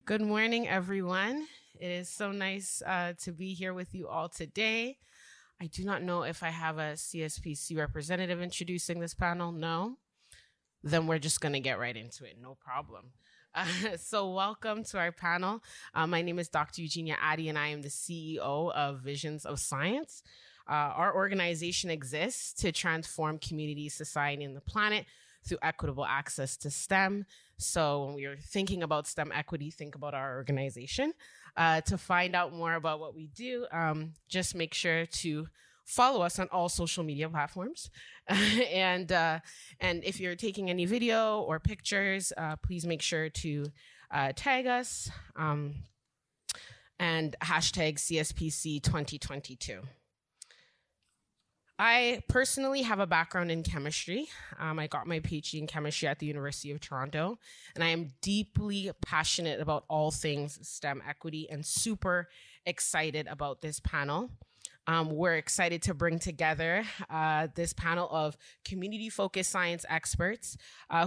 Good morning, everyone. It is so nice to be here with you all today. I do not know if I have a CSPC representative introducing this panel. No? Then we're just going to get right into it. No problem. So welcome to our panel. My name is Dr. Eugenia Addy, and I am the CEO of Visions of Science. Our organization exists to transform community, society, and the planet through equitable access to STEM. So when we are thinking about STEM equity, think about our organization. To find out more about what we do, just make sure to follow us on all social media platforms. and if you're taking any video or pictures, please make sure to tag us and hashtag CSPC 2022. I personally have a background in chemistry. I got my PhD in chemistry at the University of Toronto, and I am deeply passionate about all things STEM equity and super excited about this panel. We're excited to bring together this panel of community-focused science experts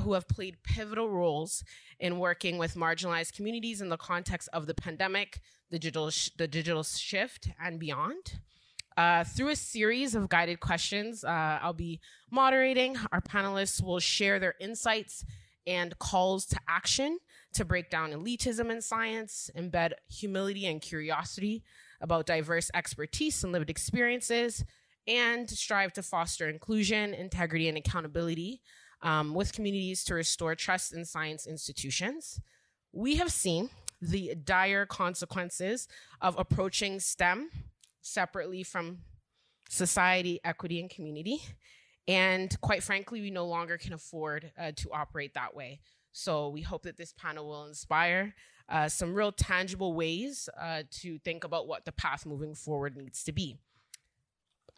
who have played pivotal roles in working with marginalized communities in the context of the pandemic, the digital shift, and beyond. Through a series of guided questions I'll be moderating, our panelists will share their insights and calls to action to break down elitism in science, embed humility and curiosity about diverse expertise and lived experiences, and strive to foster inclusion, integrity, and accountability with communities to restore trust in science institutions. We have seen the dire consequences of approaching STEM separately from society, equity, and community. And quite frankly, we no longer can afford to operate that way. So we hope that this panel will inspire some real tangible ways to think about what the path moving forward needs to be.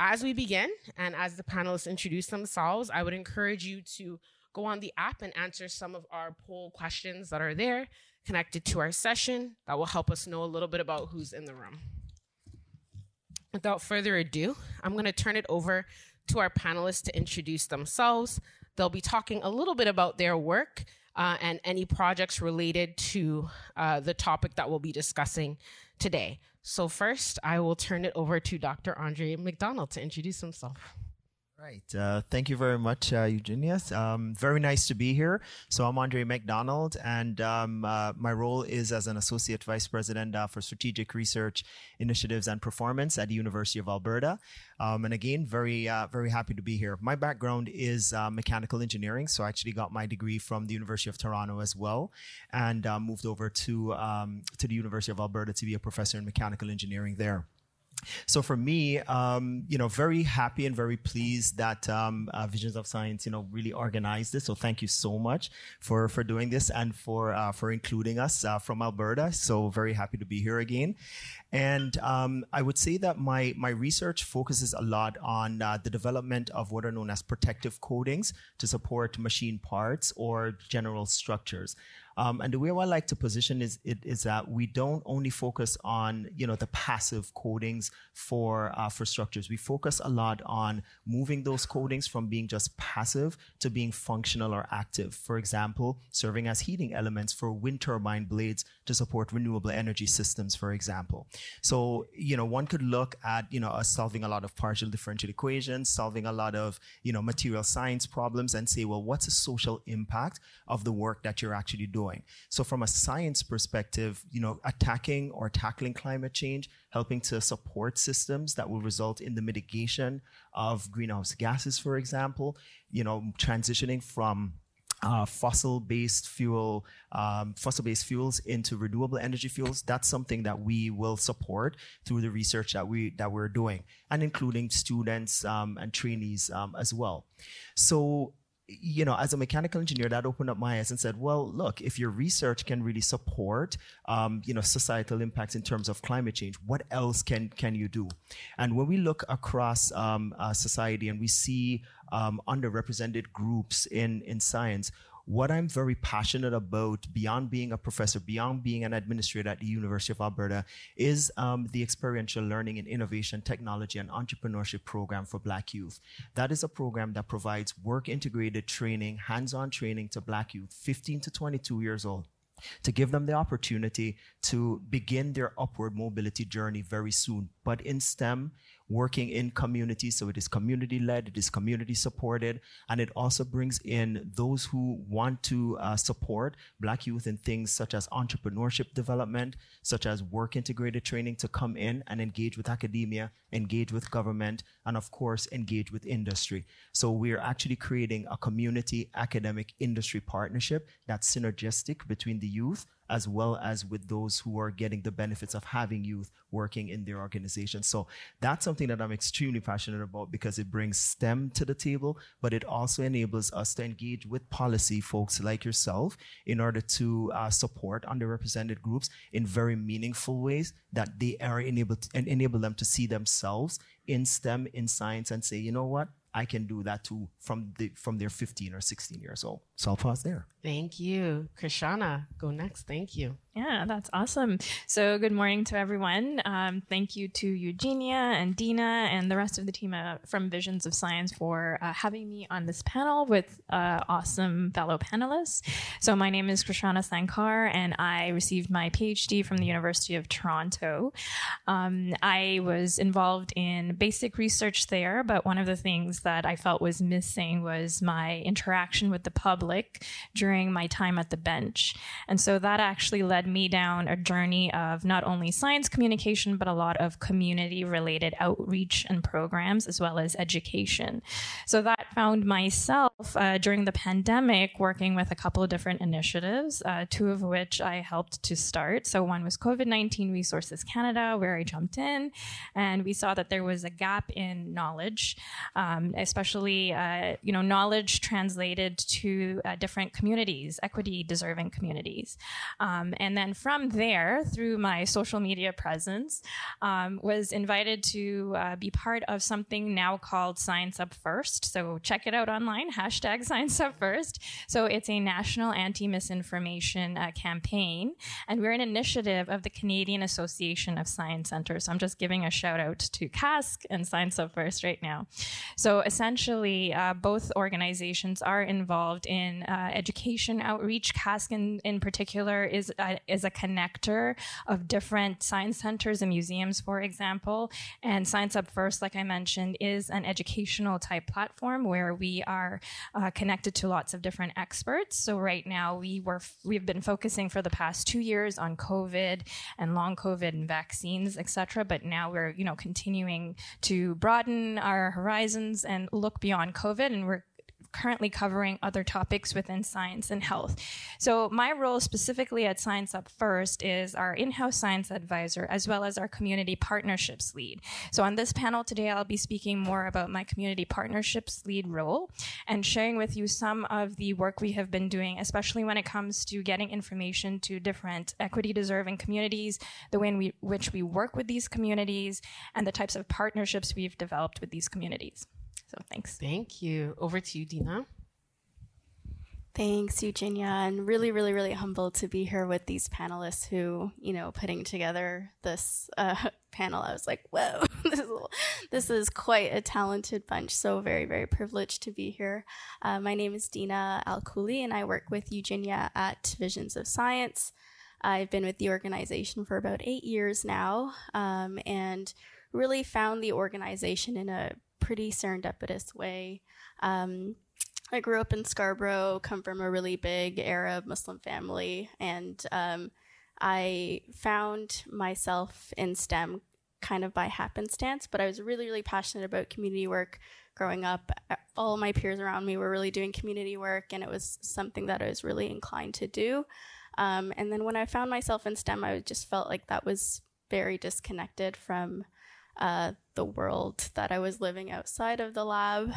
As we begin, and as the panelists introduce themselves, I would encourage you to go on the app and answer some of our poll questions that are there connected to our session. That will help us know a little bit about who's in the room. Without further ado, I'm going to turn it over to our panelists to introduce themselves. They'll be talking a little bit about their work and any projects related to the topic that we'll be discussing today. So first, I will turn it over to Dr. Andre McDonald to introduce himself. Right. Thank you very much, Eugenia. Very nice to be here. So I'm Andre McDonald, and my role is as an Associate Vice President for Strategic Research Initiatives and Performance at the University of Alberta. And again, very happy to be here. My background is mechanical engineering, so I actually got my degree from the University of Toronto as well, and moved over to the University of Alberta to be a professor in mechanical engineering there. So for me, very happy and very pleased that Visions of Science, really organized this. So thank you so much for doing this and for including us from Alberta. So very happy to be here again. And I would say that my research focuses a lot on the development of what are known as protective coatings to support machine parts or general structures. And the way I like to position is that we don't only focus on the passive coatings for structures. We focus a lot on moving those coatings from being just passive to being functional or active. For example, serving as heating elements for wind turbine blades to support renewable energy systems, for example. So one could look at us solving a lot of partial differential equations, solving a lot of material science problems, and say, well, what's the social impact of the work that you're actually doing? So from a science perspective, attacking or tackling climate change, helping to support systems that will result in the mitigation of greenhouse gases, for example, transitioning from fossil-based fuels into renewable energy fuels. That's something that we will support through the research that we're doing, and including students and trainees as well. So as a mechanical engineer, that opened up my eyes and said, well, look, if your research can really support, societal impacts in terms of climate change, what else can you do? And when we look across society and we see underrepresented groups in science, what I'm very passionate about, beyond being a professor, beyond being an administrator at the University of Alberta, is the experiential learning in innovation, technology, and entrepreneurship program for Black youth. That is a program that provides work-integrated training, hands-on training to Black youth, 15 to 22 years old, to give them the opportunity to begin their upward mobility journey very soon. But in STEM, working in communities, so it is community-led, it is community-supported, and it also brings in those who want to support Black youth in things such as entrepreneurship development, such as work-integrated training, to come in and engage with academia, engage with government, and of course, engage with industry. So we're actually creating a community academic industry partnership that's synergistic between the youth as well as with those who are getting the benefits of having youth working in their organization. So that's something that I'm extremely passionate about, because it brings STEM to the table, but it also enables us to engage with policy folks like yourself in order to support underrepresented groups in very meaningful ways that they are enabled and enable them to see themselves in STEM, in science, and say, you know what, I can do that too from their 15 or 16 years old. So I'll pause there. Thank you. Krishana, go next. Thank you. Yeah, that's awesome. So good morning to everyone. Thank you to Eugenia and Dina and the rest of the team from Visions of Science for having me on this panel with awesome fellow panelists. So my name is Krishana Sankar, and I received my PhD from the University of Toronto. I was involved in basic research there, but one of the things that I felt was missing was my interaction with the public during my time at the bench. And so that actually led me down a journey of not only science communication, but a lot of community-related outreach and programs, as well as education. So that found myself during the pandemic working with a couple of different initiatives, two of which I helped to start. So one was COVID-19 Resources Canada, where I jumped in, and we saw that there was a gap in knowledge, especially knowledge translated to different communities, equity-deserving communities. And then from there, through my social media presence, was invited to be part of something now called Science Up First. So check it out online, hashtag Science Up First. So it's a national anti-misinformation campaign, and we're an initiative of the Canadian Association of Science Centers. So I'm just giving a shout out to CASC and Science Up First right now. So essentially, both organizations are involved in education outreach. CASC in particular is a connector of different science centers and museums, for example. And Science Up First, like I mentioned, is an educational type platform where we are connected to lots of different experts. So right now we've been focusing for the past 2 years on COVID and long COVID and vaccines, et cetera. But now we're continuing to broaden our horizons and look beyond COVID, and we're currently covering other topics within science and health. So my role specifically at Science Up First is our in-house science advisor, as well as our community partnerships lead. So on this panel today, I'll be speaking more about my community partnerships lead role and sharing with you some of the work we have been doing, especially when it comes to getting information to different equity-deserving communities, the way in which we work with these communities, and the types of partnerships we've developed with these communities. So thanks. Thank you. Over to you, Dina. Thanks, Eugenia, and really, really, really humbled to be here with these panelists who, putting together this panel. I was like, whoa, this is quite a talented bunch. So very, very privileged to be here. My name is Dina Alkuli, and I work with Eugenia at Visions of Science. I've been with the organization for about 8 years now, and really found the organization in a pretty serendipitous way. I grew up in Scarborough, come from a really big Arab Muslim family, and I found myself in STEM kind of by happenstance, but I was really, really passionate about community work growing up. All my peers around me were really doing community work, and it was something that I was really inclined to do. And then when I found myself in STEM, I just felt like that was very disconnected from the world that I was living outside of the lab.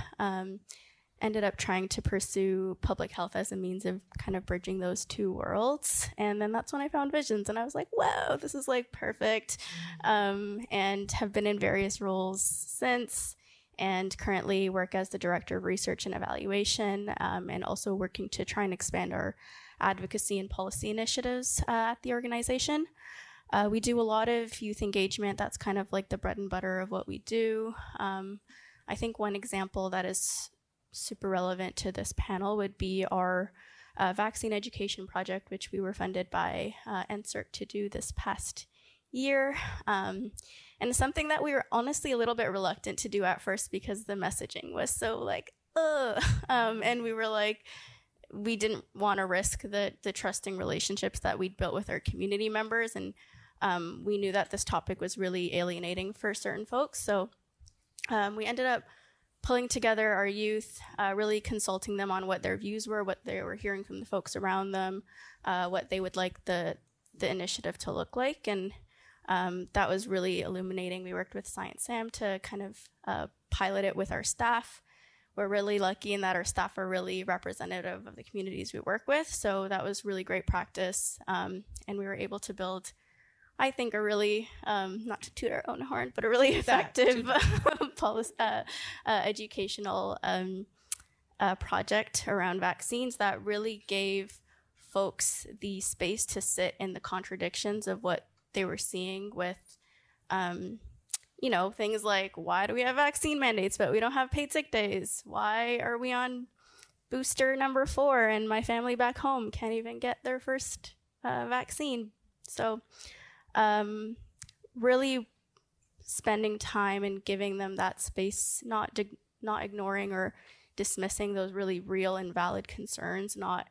Ended up trying to pursue public health as a means of kind of bridging those two worlds. And then that's when I found Visions, and I was like, whoa, this is like perfect. And have been in various roles since, and currently work as the Director of Research and Evaluation, and also working to try and expand our advocacy and policy initiatives at the organization. We do a lot of youth engagement. That's kind of like the bread and butter of what we do. I think one example that is super relevant to this panel would be our vaccine education project, which we were funded by NSERC to do this past year. And something that we were honestly a little bit reluctant to do at first because the messaging was so like, and we were like, we didn't want to risk the trusting relationships that we'd built with our community members. And we knew that this topic was really alienating for certain folks. So we ended up pulling together our youth, really consulting them on what their views were, what they were hearing from the folks around them, what they would like the initiative to look like. And that was really illuminating. We worked with Science Sam to kind of pilot it with our staff. We're really lucky in that our staff are really representative of the communities we work with. So that was really great practice. And we were able to build, I think, a really, not to toot our own horn, but a really effective educational project around vaccines that really gave folks the space to sit in the contradictions of what they were seeing with, things like, why do we have vaccine mandates, but we don't have paid sick days? Why are we on booster number 4 and my family back home can't even get their first vaccine? So really spending time and giving them that space, not ignoring or dismissing those really real and valid concerns, not,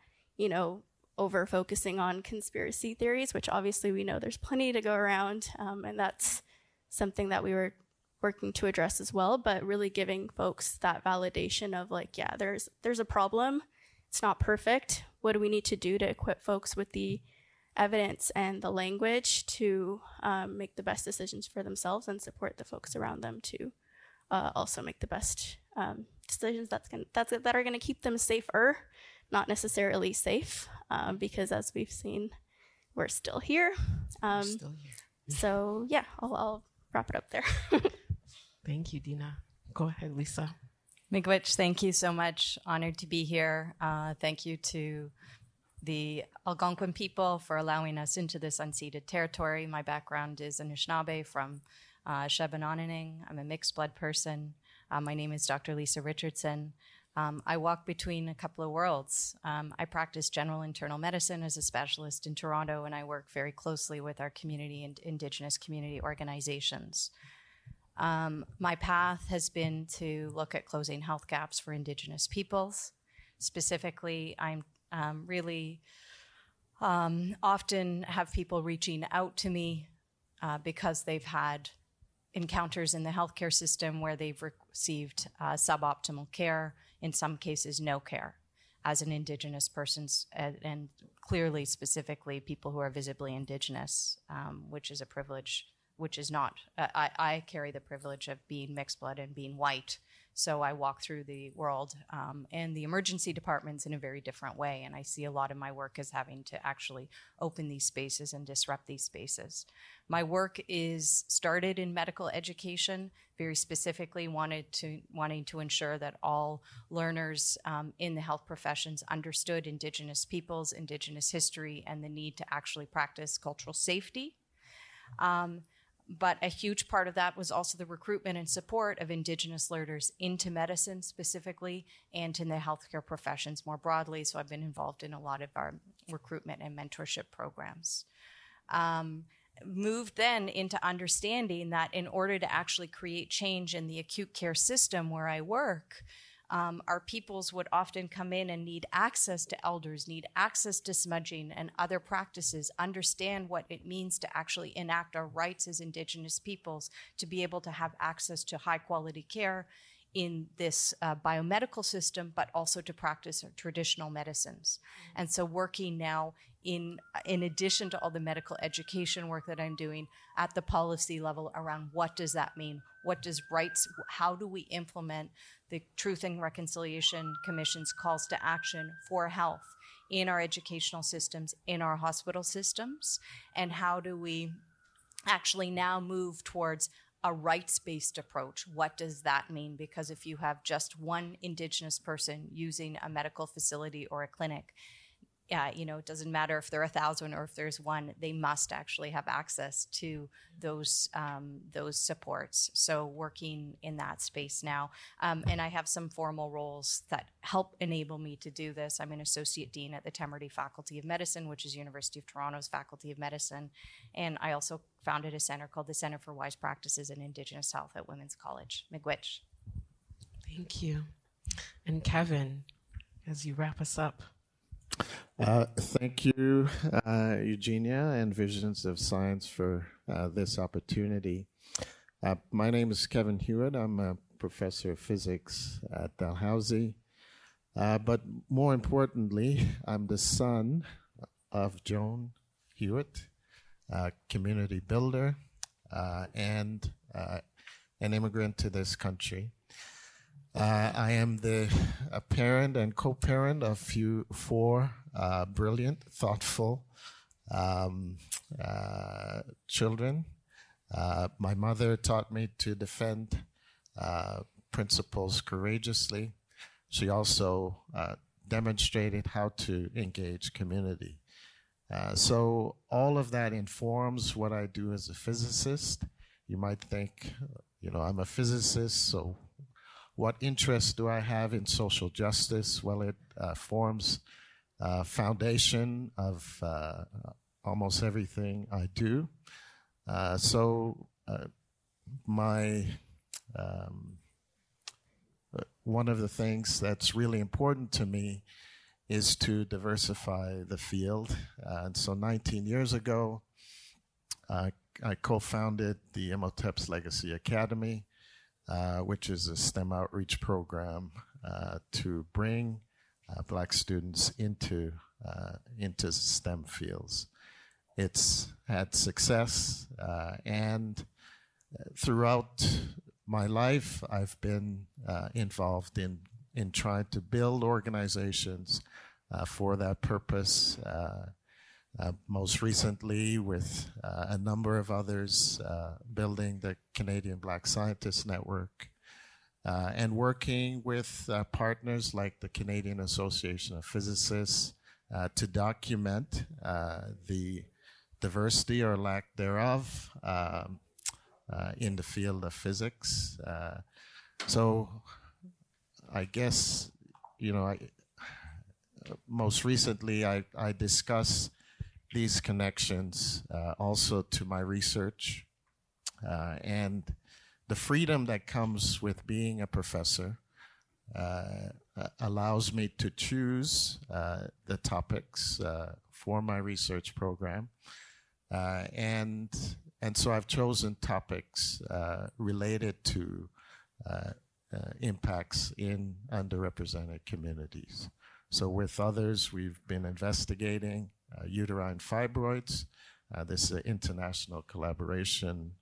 over focusing on conspiracy theories, which obviously we know there's plenty to go around. And that's something that we were working to address as well, but really giving folks that validation of like, yeah, there's a problem. It's not perfect. What do we need to do to equip folks with the evidence and the language to make the best decisions for themselves and support the folks around them to also make the best decisions that are going to keep them safer, not necessarily safe, because as we've seen, we're still here. So yeah, I'll wrap it up there. Thank you, Dina. Go ahead, Lisa. Miigwech, thank you so much. Honored to be here. Thank you to the Algonquin people for allowing us into this unceded territory. My background is Anishinaabe from Shebanonaning. I'm a mixed blood person. My name is Dr. Lisa Richardson. I walk between a couple of worlds. I practice general internal medicine as a specialist in Toronto, and I work very closely with our community and Indigenous community organizations. My path has been to look at closing health gaps for Indigenous peoples. Specifically, I'm really often have people reaching out to me because they've had encounters in the healthcare system where they've received suboptimal care, in some cases no care, as an Indigenous person, and clearly, specifically, people who are visibly Indigenous, which is a privilege, which is not. I carry the privilege of being mixed blood and being white, so I walk through the world and the emergency departments in a very different way, and I see a lot of my work as having to actually open these spaces and disrupt these spaces. My work is started in medical education, very specifically wanting to ensure that all learners in the health professions understood Indigenous peoples, Indigenous history, and the need to actually practice cultural safety. But a huge part of that was also the recruitment and support of Indigenous learners into medicine specifically and in the healthcare professions more broadly. So I've been involved in a lot of our recruitment and mentorship programs. Moved then into understanding that in order to actually create change in the acute care system where I work, our peoples would often come in and need access to elders, need access to smudging and other practices, understand what it means to actually enact our rights as Indigenous peoples, to be able to have access to high quality care in this biomedical system, but also to practice our traditional medicines. And so working now in addition to all the medical education work that I'm doing at the policy level around what does that mean? What does rights, how do we implement the Truth and Reconciliation Commission's calls to action for health in our educational systems, in our hospital systems? And how do we actually now move towards a rights-based approach? What does that mean? Because if you have just one Indigenous person using a medical facility or a clinic, it doesn't matter if there are 1,000 or if there's one, they must actually have access to those supports. So working in that space now. And I have some formal roles that help enable me to do this. I'm an associate dean at the Temerty Faculty of Medicine, which is University of Toronto's Faculty of Medicine. And I also founded a center called the Center for Wise Practices in Indigenous Health at Women's College, Miigwech. Thank you. And Kevin, as you wrap us up. Thank you, Eugenia and Visions of Science for this opportunity. My name is Kevin Hewitt. I'm a professor of physics at Dalhousie. But more importantly, I'm the son of Joan Hewitt, a community builder and an immigrant to this country. I am a parent and co-parent of four brilliant, thoughtful children. My mother taught me to defend principles courageously. She also demonstrated how to engage community. So all of that informs what I do as a physicist. You might think, I'm a physicist, so what interest do I have in social justice? Well, it forms a foundation of almost everything I do. One of the things that's really important to me is to diversify the field. And so 19 years ago, I co-founded the Imhotep's Legacy Academy, which is a STEM outreach program to bring Black students into STEM fields. It's had success, and throughout my life, I've been involved in trying to build organizations for that purpose. Most recently, with a number of others, building the Canadian Black Scientists Network, and working with partners like the Canadian Association of Physicists to document the diversity or lack thereof in the field of physics. So I guess, most recently I discuss these connections also to my research and the freedom that comes with being a professor allows me to choose the topics for my research program. And so I've chosen topics related to impacts in underrepresented communities. So with others, we've been investigating uterine fibroids. This is an international collaboration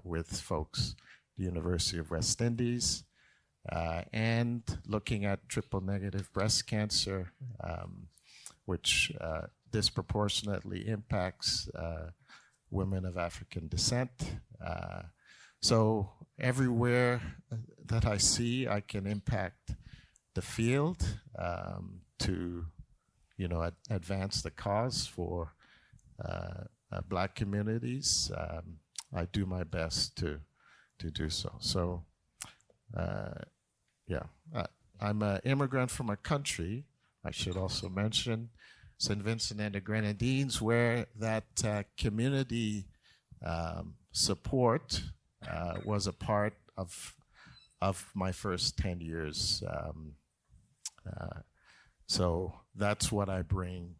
with folks at the University of West Indies, and looking at triple-negative breast cancer, which disproportionately impacts women of African descent. So everywhere that I see, I can impact the field to, advance the cause for Black communities. I do my best to do so. So, I'm an immigrant from a country, I should also mention, St. Vincent and the Grenadines, where that community support was a part of my first 10 years. So that's what I bring,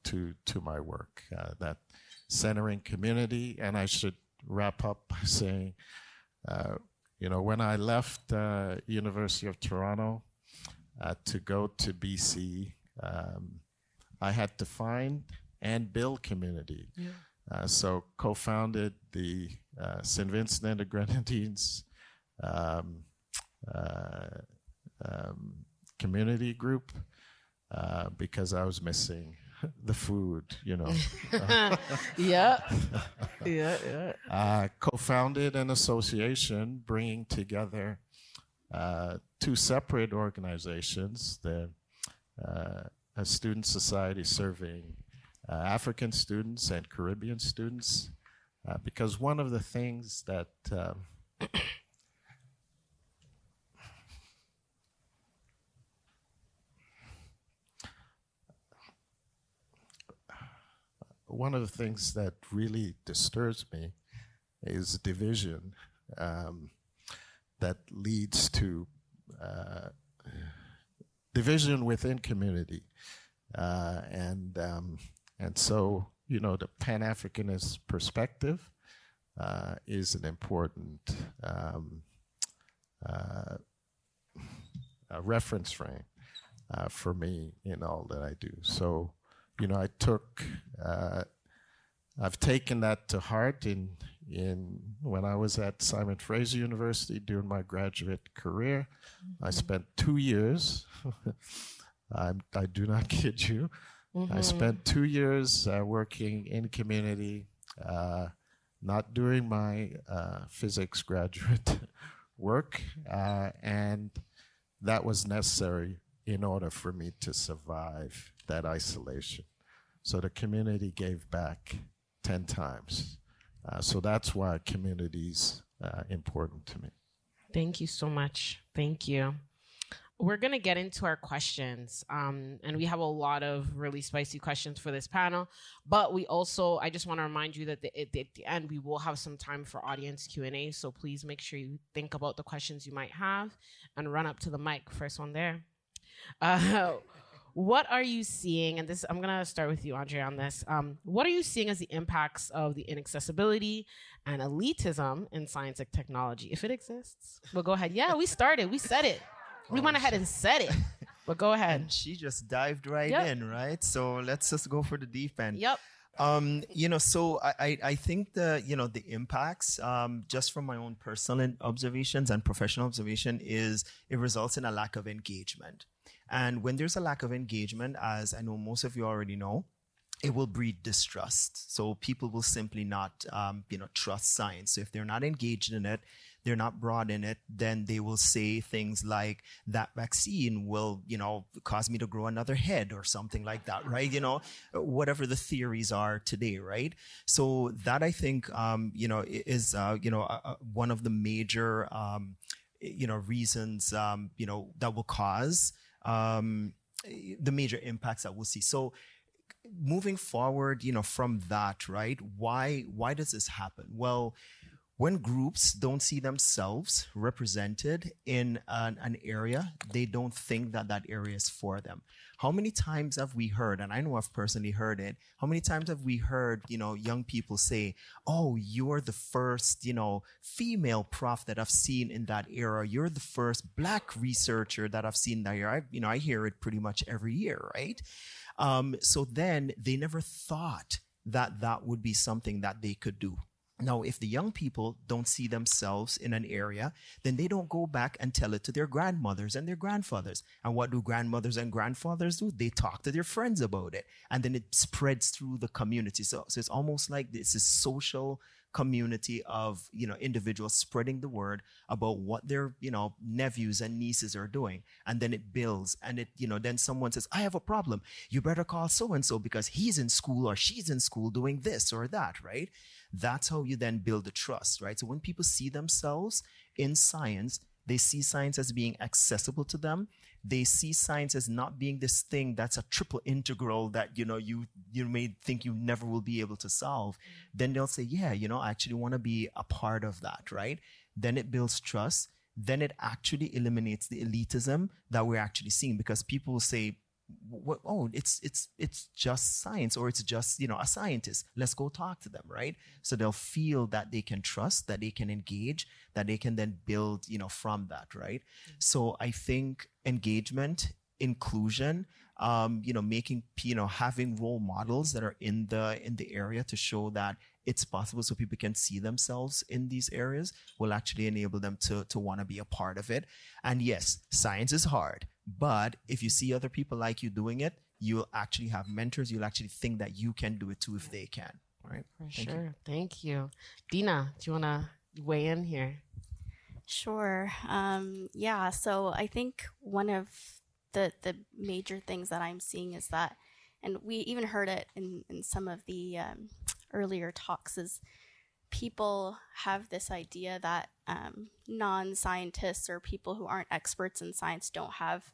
to my work, that centering community. And I should wrap up by saying, when I left University of Toronto to go to BC, I had to find and build community. Yeah. So co-founded the St. Vincent and the Grenadines community group because I was missing the food, Yeah. Co-founded an association bringing together two separate organizations, the a student society serving African students and Caribbean students, because one of the things that one of the things that really disturbs me is division that leads to division within community, and so the Pan-Africanist perspective is an important reference frame for me in all that I do. So, I've taken that to heart in when I was at Simon Fraser University during my graduate career. I spent 2 years. I do not kid you. I spent 2 years working in community, not doing my physics graduate work, and that was necessary in order for me to survive that isolation. So the community gave back 10 times. So that's why community's important to me. Thank you so much. Thank you. We're going to get into our questions, and we have a lot of really spicy questions for this panel, but I just want to remind you that at the end, we will have some time for audience Q&A, so please make sure you think about the questions you might have and run up to the mic. First one there. What are you seeing, and I'm going to start with you, Andre, on this. What are you seeing as the impacts of the inaccessibility and elitism in science and technology, if it exists? Well, go ahead. Yeah, we started. We said it. We went ahead and said it, but go ahead. And she just dived right in, right? So let's just go for the deep end. Yep. So I think the impacts, just from my own personal observations and professional observation, is it results in a lack of engagement. And when there's a lack of engagement, as I know most of you already know, it will breed distrust. So people will simply not, trust science. So if they're not engaged in it, they're not brought in it, then they will say things like, that vaccine will, cause me to grow another head or something like that, right? Whatever the theories are today, right? So that, I think, is, one of the major, reasons, that will cause the major impacts that we'll see. So moving forward, from that, right? Why does this happen? Well, when groups don't see themselves represented in an area, they don't think that area is for them. How many times have we heard, and I know I've personally heard it, how many times have we heard, young people say, oh, you're the first, female prof that I've seen in that era. You're the first Black researcher that I've seen in that era. I hear it pretty much every year, right? So then they never thought that would be something that they could do. Now, if the young people don't see themselves in an area, then they don't go back and tell it to their grandmothers and their grandfathers. And what do grandmothers and grandfathers do? They talk to their friends about it. And then it spreads through the community. So it's almost like this is social community of, individuals spreading the word about what their, nephews and nieces are doing. And then it builds, and it, then someone says, I have a problem. You better call so-and-so because he's in school or she's in school doing this or that, right? That's how you then build the trust, right? So when people see themselves in science, they see science as being accessible to them. They see science as not being this thing that's a triple integral that, you may think you never will be able to solve. Then they'll say, yeah, I actually want to be a part of that, right? Then it builds trust. Then it actually eliminates the elitism that we're actually seeing, because people will say, oh, it's just science, or it's just, a scientist. Let's go talk to them, right? So they'll feel that they can trust, that they can engage, that they can then build, from that, right? So I think engagement, inclusion, making, having role models that are in the area to show that it's possible, so people can see themselves in these areas, will actually enable them to want to be a part of it. And yes, science is hard, but if you see other people like you doing it, you'll actually have mentors. You'll actually think that you can do it too if they can. All right. Thank you. Dina, do you want to weigh in here? Sure. So I think one of the major things that I'm seeing is that, and we even heard it in some of the earlier talks, is people have this idea that non-scientists or people who aren't experts in science don't have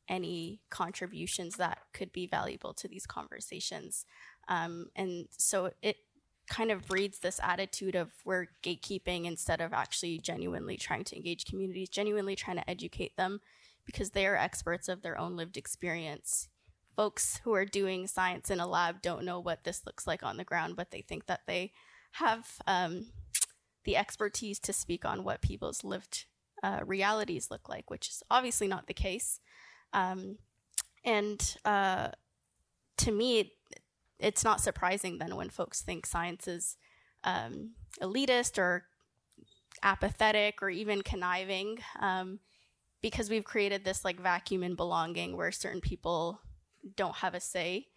any contributions that could be valuable to these conversations. And so it kind of breeds this attitude of we're gatekeeping instead of actually genuinely trying to engage communities, genuinely trying to educate them, because they are experts of their own lived experience. Folks who are doing science in a lab don't know what this looks like on the ground, but they think that they have the expertise to speak on what people's lived realities look like, which is obviously not the case. To me, it's not surprising then when folks think science is elitist or apathetic or even conniving, because we've created this like vacuum in belonging where certain people don't have a say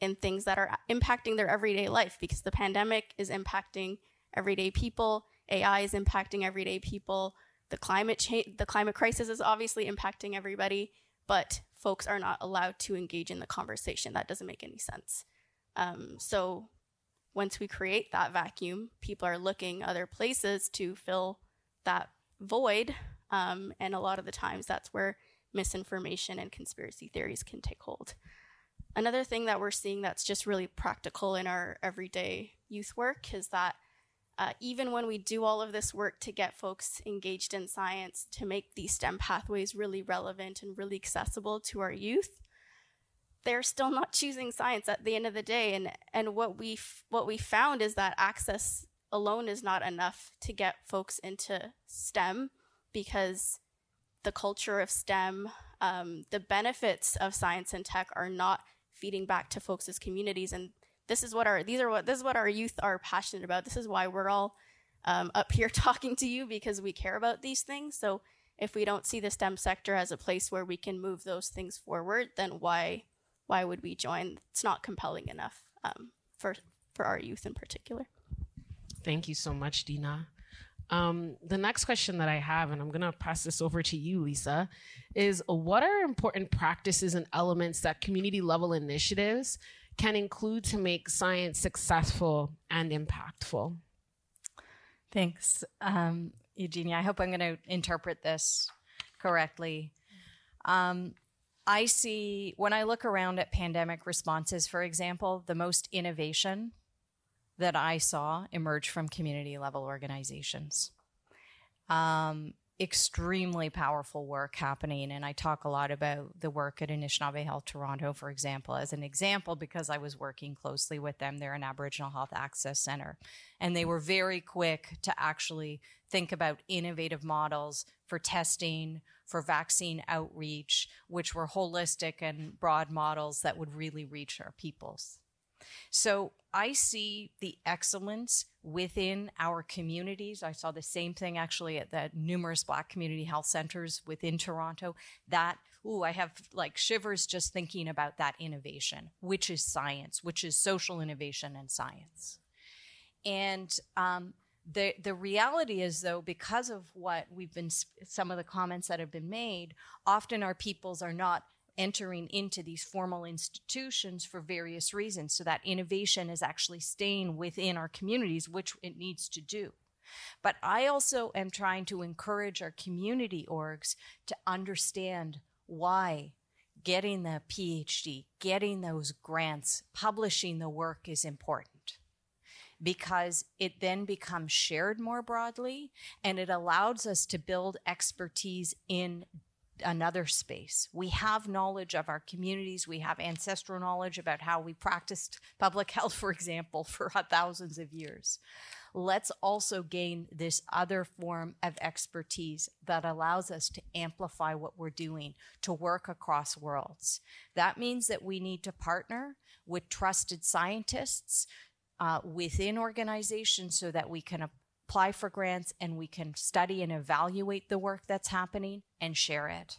in things that are impacting their everyday life, because the pandemic is impacting everyday people, AI is impacting everyday people, the climate crisis is obviously impacting everybody, but folks are not allowed to engage in the conversation. That doesn't make any sense. So once we create that vacuum, people are looking other places to fill that void. And a lot of the times that's where misinformation and conspiracy theories can take hold. Another thing that we're seeing that's just really practical in our everyday youth work is that even when we do all of this work to get folks engaged in science, to make these STEM pathways really relevant and really accessible to our youth, they're still not choosing science at the end of the day. And what we found is that access alone is not enough to get folks into STEM, because the culture of STEM, the benefits of science and tech are not feeding back to folks' communities. And this is what our youth are passionate about. This is why we're all up here talking to you, because we care about these things. So if we don't see the STEM sector as a place where we can move those things forward, then why would we join? It's not compelling enough for our youth in particular. Thank you so much, Dina. The next question that I have, and I'm going to pass this over to you, Lisa, is what are important practices and elements that community level initiatives can include to make science successful and impactful? Thanks, Eugenia. I hope I'm going to interpret this correctly. I see, when I look around at pandemic responses, for example, the most innovation that I saw emerge from community level organizations. Extremely powerful work happening. And I talk a lot about the work at Anishinaabe Health Toronto, for example, as an example, because I was working closely with them. They're an Aboriginal Health Access Center. And they were very quick to actually think about innovative models for testing, for vaccine outreach, which were holistic and broad models that would really reach our peoples. So I see the excellence within our communities. I saw the same thing actually at the numerous Black community health centers within Toronto. That, I have like shivers just thinking about that innovation, which is science, which is social innovation and science. And the reality is, though, because of what some of the comments that have been made, often our peoples are not entering into these formal institutions for various reasons. So that innovation is actually staying within our communities, which it needs to do. But I also am trying to encourage our community orgs to understand why getting the PhD, getting those grants, publishing the work is important. Because it then becomes shared more broadly, and it allows us to build expertise in another space. We have knowledge of our communities. We have ancestral knowledge about how we practiced public health, for example, for thousands of years. Let's also gain this other form of expertise that allows us to amplify what we're doing, to work across worlds. That means that we need to partner with trusted scientists within organizations so that we can apply for grants and we can study and evaluate the work that's happening and share it.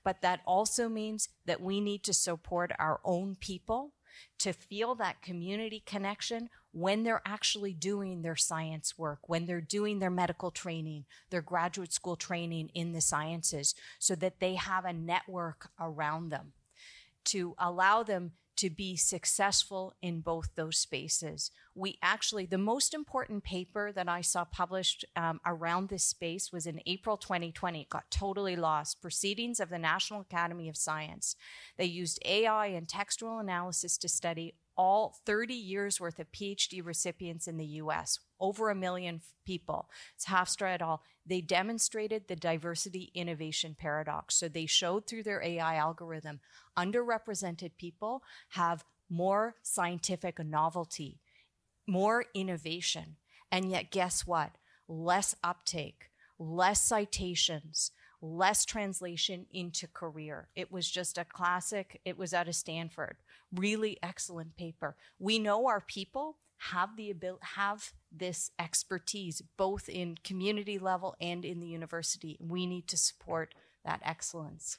But that also means that we need to support our own people to feel that community connection when they're actually doing their science work, when they're doing their medical training, their graduate school training in the sciences, so that they have a network around them to allow them to be successful in both those spaces. We actually, the most important paper that I saw published around this space was in April 2020. It got totally lost. Proceedings of the National Academy of Science. They used AI and textual analysis to study all 30 years worth of PhD recipients in the US, over 1 million people. It's Hafstra et al. They demonstrated the diversity innovation paradox. So they showed through their AI algorithm, underrepresented people have more scientific novelty, more innovation, and yet guess what? Less uptake, less citations, less translation into career. It was just a classic. It was out of Stanford. Really excellent paper. We know our people have the ability, have this expertise, both in community level and in the university. We need to support that excellence.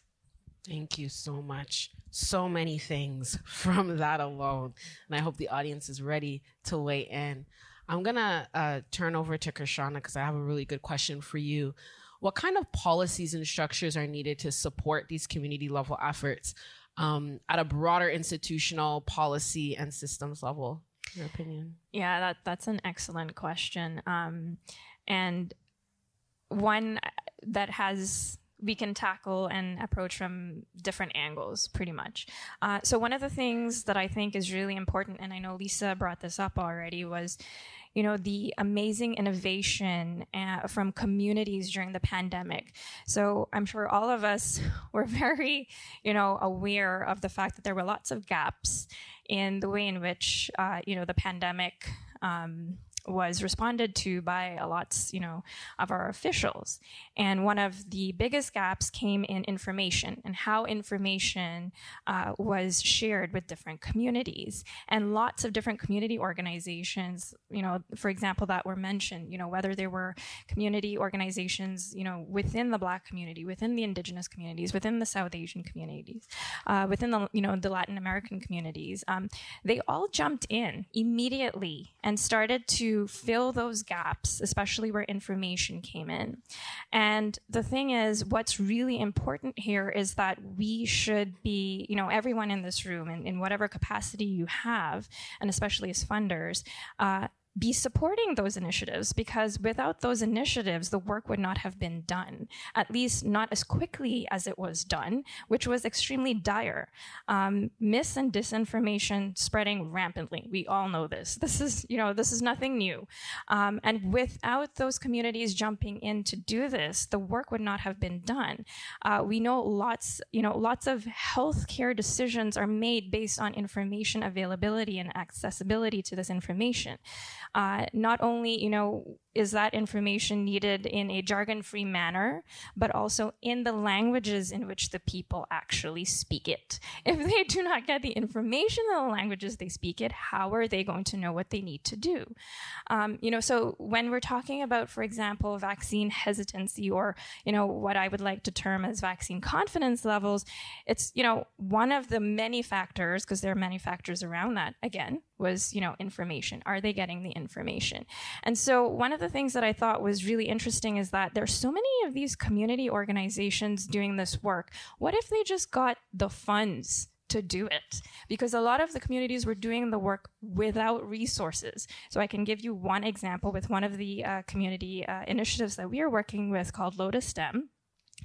Thank you so much. So many things from that alone. And I hope the audience is ready to weigh in. I'm going to turn over to Krishana because I have a really good question for you. What kind of policies and structures are needed to support these community level efforts at a broader institutional policy and systems level, in your opinion? Yeah, that's an excellent question. And one that we can tackle and approach from different angles, pretty much. So one of the things that I think is really important, and I know Lisa brought this up already, was the amazing innovation from communities during the pandemic. So I'm sure all of us were very, aware of the fact that there were lots of gaps in the way in which, the pandemic was responded to by lots, of our officials. And one of the biggest gaps came in information and how information was shared with different communities. And lots of different community organizations, for example, that were mentioned, whether there were community organizations, within the Black community, within the Indigenous communities, within the South Asian communities, within the, the Latin American communities, they all jumped in immediately and started to fill those gaps, especially where information came in. And the thing is, what's really important here is that we should be, everyone in this room, in whatever capacity you have, and especially as funders, be supporting those initiatives, because without those initiatives, the work would not have been done, at least not as quickly as it was done, which was extremely dire. Mis and disinformation spreading rampantly. We all know this. This is nothing new. And without those communities jumping in to do this, the work would not have been done. We know lots of healthcare decisions are made based on information availability and accessibility to this information. Not only, is that information needed in a jargon-free manner, but also in the languages in which the people actually speak it. If they do not get the information in the languages they speak it, how are they going to know what they need to do? So when we're talking about, for example, vaccine hesitancy, or, what I would like to term as vaccine confidence levels, it's, one of the many factors, because there are many factors around that, again, was, information. Are they getting the information? And so one of the things that I thought was really interesting is that there's so many of these community organizations doing this work. What if they just got the funds to do it? Because a lot of the communities were doing the work without resources. So I can give you one example with one of the community initiatives that we are working with called Lotus STEM.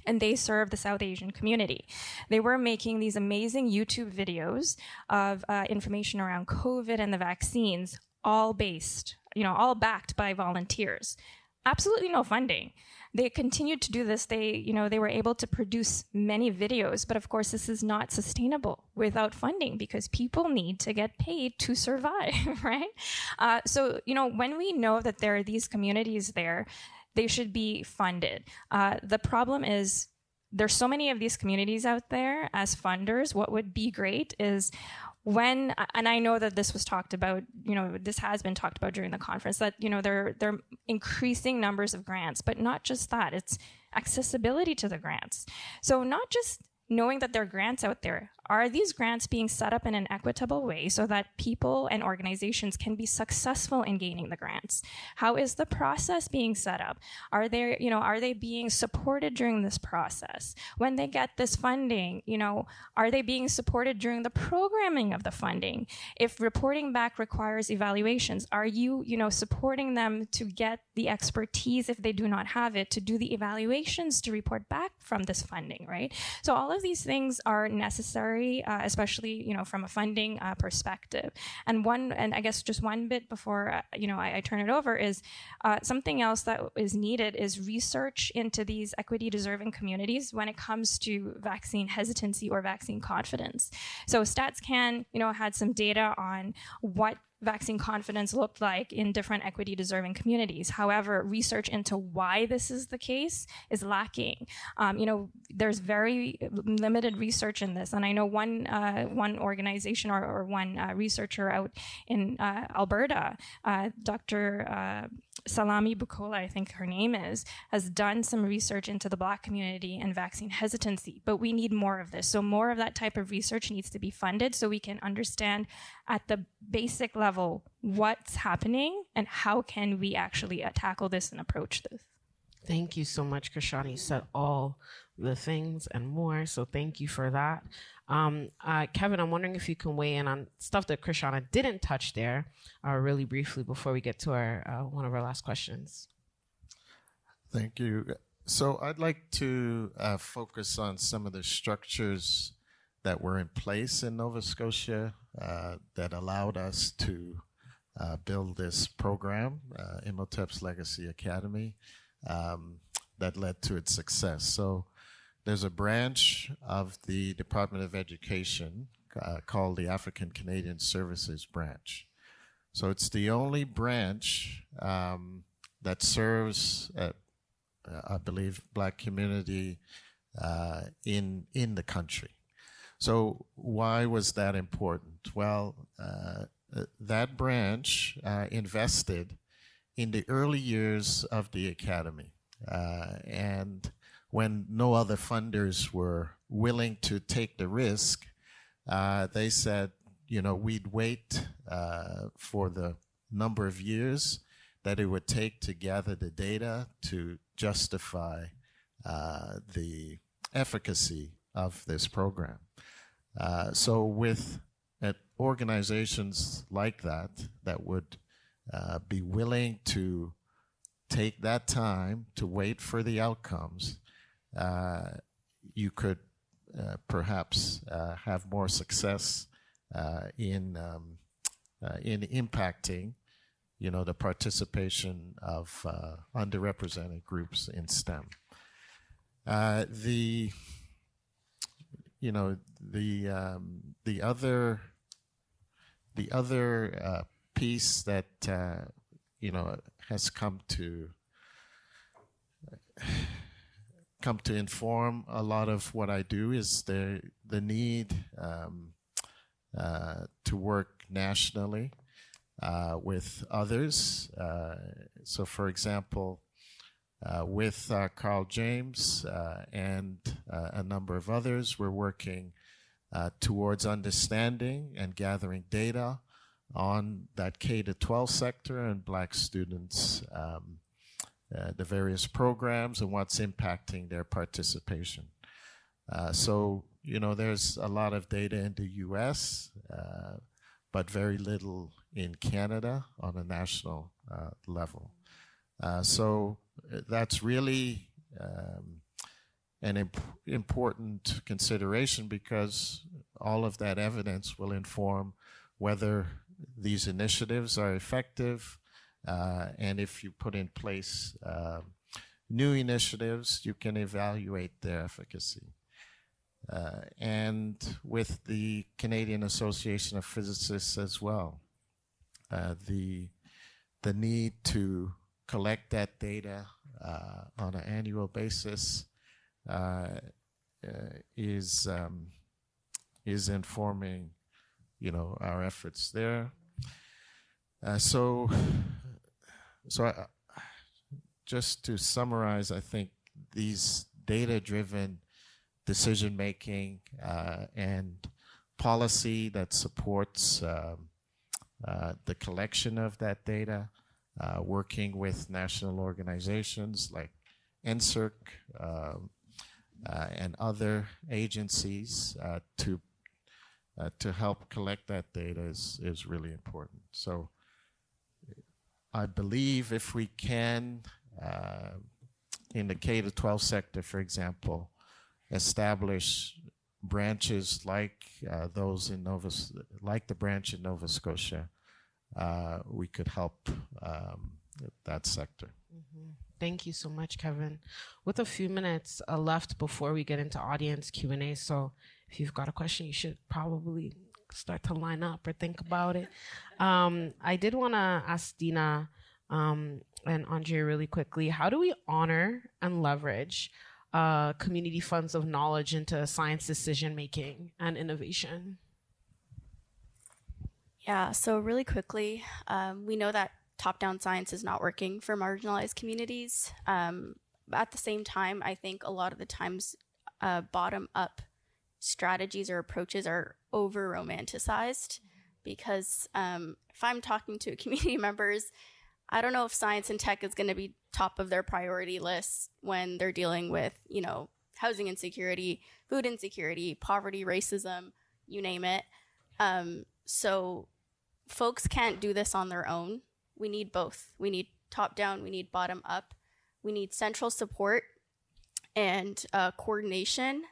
And they serve the South Asian community. They were making these amazing YouTube videos of information around COVID and the vaccines, all based, all backed by volunteers. Absolutely no funding. They continued to do this. They were able to produce many videos, but of course this is not sustainable without funding, because people need to get paid to survive, right? So, when we know that there are these communities there, they should be funded. The problem is there's so many of these communities out there. As funders, what would be great is when, and I know that this was talked about, this has been talked about during the conference, that, there are increasing numbers of grants, but not just that, it's accessibility to the grants. So not just knowing that there are grants out there, are these grants being set up in an equitable way so that people and organizations can be successful in gaining the grants? How is the process being set up? Are they being supported during this process? When they get this funding, are they being supported during the programming of the funding? If reporting back requires evaluations, are you, supporting them to get the expertise if they do not have it, to do the evaluations to report back from this funding, right? So all of these things are necessary, especially, from a funding perspective. And I guess just one bit before, I turn it over is something else that is needed is research into these equity deserving communities when it comes to vaccine hesitancy or vaccine confidence. So StatsCan, had some data on what vaccine confidence looked like in different equity deserving communities. However, research into why this is the case is lacking. There's very limited research in this. And I know one organization or one researcher out in Alberta, Dr. Salami Bukola, I think her name is, has done some research into the Black community and vaccine hesitancy, but we need more of this. So more of that type of research needs to be funded so we can understand at the basic level what's happening and how can we actually tackle this and approach this. Thank you so much, Krishana. You said all the things and more, so thank you for that. Kevin, I'm wondering if you can weigh in on stuff that Krishana didn't touch there really briefly before we get to our one of our last questions. Thank you. So I'd like to focus on some of the structures that were in place in Nova Scotia that allowed us to build this program, Imhotep's Legacy Academy, that led to its success. So there's a branch of the Department of Education called the African Canadian Services Branch. So it's the only branch that serves, I believe, Black community in the country. So why was that important? Well, that branch invested in the early years of the academy. And when no other funders were willing to take the risk, they said, we'd wait for the number of years that it would take to gather the data to justify the efficacy of this program. So with organizations like that would be willing to take that time to wait for the outcomes, you could perhaps have more success in impacting, the participation of underrepresented groups in STEM. The other piece that has come to inform a lot of what I do is the need to work nationally with others. So, for example, with Carl James and a number of others, we're working towards understanding and gathering data on that K-12 sector and Black students, the various programs and what's impacting their participation. So, there's a lot of data in the US, but very little in Canada on a national level. So that's really an important consideration, because all of that evidence will inform whether these initiatives are effective, and if you put in place new initiatives, you can evaluate their efficacy. And with the Canadian Association of Physicists as well, the need to collect that data on an annual basis is informing, our efforts there. So just to summarize, I think these data-driven decision-making and policy that supports the collection of that data, working with national organizations like NSERC and other agencies to help collect that data is really important. So I believe if we can, in the K-12 sector, for example, establish branches like those in like the branch in Nova Scotia, we could help that sector. Mm-hmm. Thank you so much, Kevin. With a few minutes left before we get into audience Q&A, so if you've got a question, you should probably start to line up or think about it. I did want to ask Dina and Andre really quickly, how do we honor and leverage community funds of knowledge into science decision-making and innovation? Yeah, so really quickly, we know that top-down science is not working for marginalized communities. At the same time, I think a lot of the times bottom-up strategies or approaches are over-romanticized because if I'm talking to community members, I don't know if science and tech is going to be top of their priority list when they're dealing with, housing insecurity, food insecurity, poverty, racism, you name it. So folks can't do this on their own. We need both. We need top down, we need bottom up. We need central support and coordination,